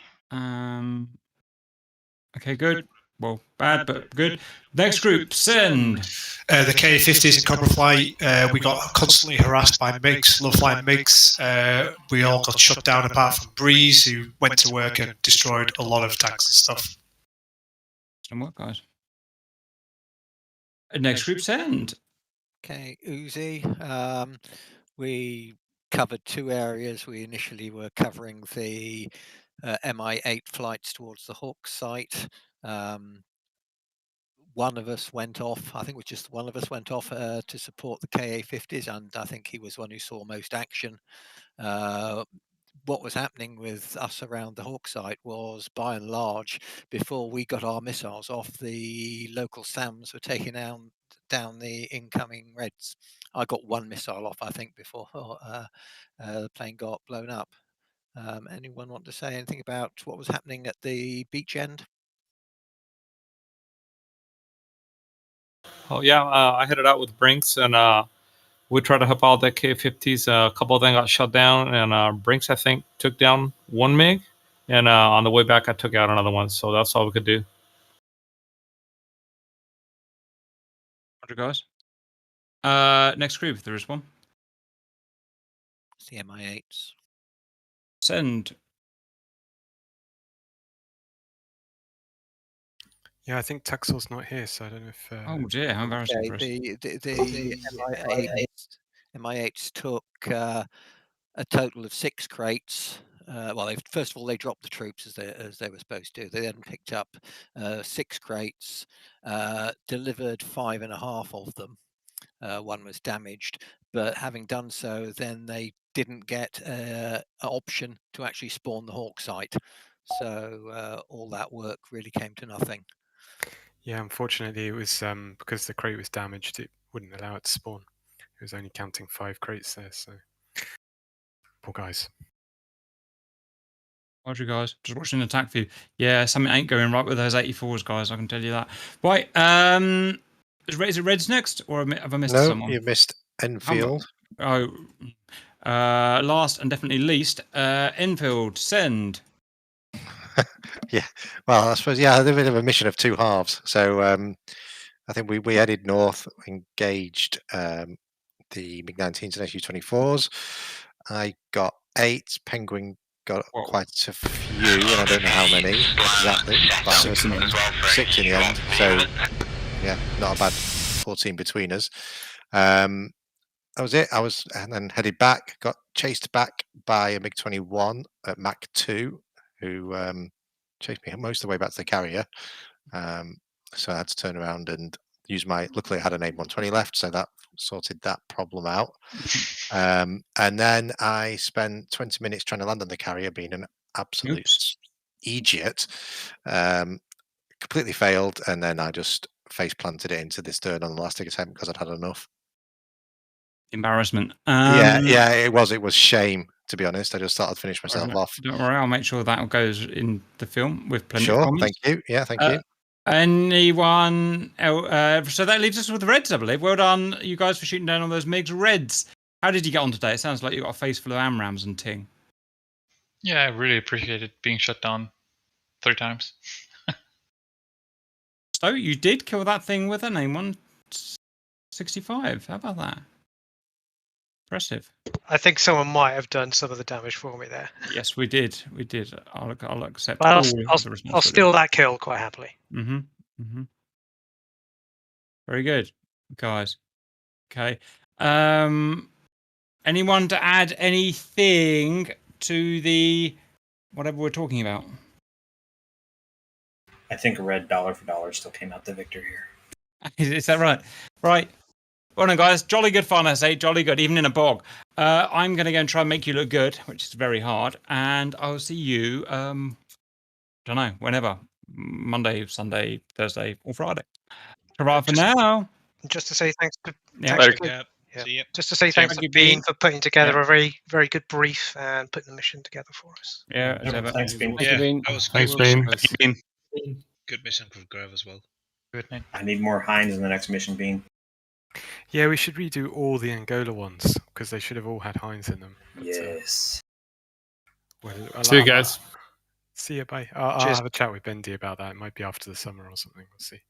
Speaker 2: Okay, good. Well, bad, but good. Next group, send.
Speaker 8: The K-50s in Cobra Flight, we got constantly harassed by MiGs, low-flying MiGs. We all got shut down apart from Breeze, who went to work and destroyed a lot of tanks and stuff.
Speaker 2: Some work, guys. Next group, send.
Speaker 4: Okay, Uzi. We covered 2 areas. We initially were covering the Mi-8 flights towards the Hawk site. One of us went off, I think it was just one of us went off to support the Ka-50s, and I think he was one who saw most action. What was happening with us around the Hawk site was, by and large, before we got our missiles off, the local SAMs were taking down the incoming Reds. I got 1 missile off, I think, before the plane got blown up. Anyone want to say anything about what was happening at the beach end?
Speaker 21: Oh yeah, I headed out with Brinks, and we tried to help out the K-50s. A couple of them got shut down, and Brinks, I think, took down 1 MiG, and on the way back, I took out another one. So that's all we could do.
Speaker 2: Roger, guys. Next group, if there is one.
Speaker 4: It's the Mi-8s.
Speaker 2: Send.
Speaker 5: Yeah, I think Taxel's not here, so I don't know if.
Speaker 2: Oh dear, how embarrassing for us.
Speaker 4: The Mi-8s took a total of 6 crates. Well, first of all, they dropped the troops as they were supposed to. They then picked up 6 crates, delivered 5.5 of them. 1 was damaged, but having done so, then they didn't get an option to actually spawn the Hawk site. So all that work really came to nothing.
Speaker 5: Yeah, unfortunately, it was because the crate was damaged, it wouldn't allow it to spawn. It was only counting 5 crates there, so poor guys.
Speaker 2: Roger, guys. Just watching the attack view. Yeah, something ain't going right with those 84s, guys. I can tell you that. Right. Is it Reds next, or have I missed someone?
Speaker 14: No, you missed Enfield.
Speaker 2: Last and definitely least, Enfield. Send.
Speaker 14: Yeah, well, I suppose, yeah, a bit of a mission of 2 halves. So I think we headed north, engaged the MiG-19s and Su-24s. I got 8. Penguin got quite a few, and I don't know how many exactly, but 6 in the end. So yeah, not a bad 14 between us. That was it. And then headed back, got chased back by a MiG-21 at Mach 2, who chased me most of the way back to the carrier. So I had to turn around and use luckily I had an A-120 left, so that sorted that problem out. And then I spent 20 minutes trying to land on the carrier, being an absolute idiot. Completely failed, and then I just face planted it into the stern on the last attempt because I'd had enough.
Speaker 2: Embarrassment.
Speaker 14: Yeah, it was shame, to be honest. I just thought I'd finish myself off.
Speaker 2: Don't worry, I'll make sure that goes in the film with plenty of
Speaker 14: Sure,
Speaker 2: comments.
Speaker 14: thank you. Yeah, thank you.
Speaker 2: Anyone else? So that leaves us with the Reds, I believe. Well done, you guys, for shooting down on those MiGs. Reds, how did you get on today? It sounds like you got a face full of AMRAAMs and ting.
Speaker 16: Yeah, I really appreciated being shut down 3 times.
Speaker 2: So you did kill that thing with an AIM-165. How about that? Impressive.
Speaker 12: I think someone might have done some of the damage for me there.
Speaker 2: Yes, we did. We did. I'll accept
Speaker 12: But
Speaker 2: all the responsibility.
Speaker 12: I'll steal that kill quite happily.
Speaker 2: Mm-hmm. Mm-hmm. Very good, guys. Okay. Anyone to add anything to the whatever we're talking about?
Speaker 6: I think red dollar for dollar still came out the victor here.
Speaker 2: Is that right? Right. Well, no, guys, jolly good fun, I say. Jolly good, even in a bog. I'm going to go and try and make you look good, which is very hard. And I'll see you, don't know, whenever. Monday, Sunday, Thursday, or Friday. Hurrah for now.
Speaker 1: Just to say thanks to
Speaker 2: Yeah.
Speaker 1: thanks
Speaker 2: Later.
Speaker 1: to-
Speaker 16: See ya.
Speaker 1: just to say
Speaker 2: See you,
Speaker 1: thanks to
Speaker 2: Bean.
Speaker 1: Bean for putting together
Speaker 2: Yeah.
Speaker 1: a very, very good brief and putting the mission together for us.
Speaker 2: Yeah, as ever.
Speaker 6: Thanks, Bean.
Speaker 16: Yeah,
Speaker 18: Bean.
Speaker 16: that was
Speaker 21: Thanks,
Speaker 16: good.
Speaker 21: Bean.
Speaker 16: Good mission for Grove as well.
Speaker 2: Good name.
Speaker 6: I need more Heinz in the next mission, Bean.
Speaker 3: Yeah, we should redo all the Angola ones because they should have all had Heinz in them. But,
Speaker 6: Yes.
Speaker 21: See you guys.
Speaker 3: See you, bye. I'll
Speaker 1: Cheers.
Speaker 3: have a chat with Bendy about that. It might be after the summer or something. We'll see.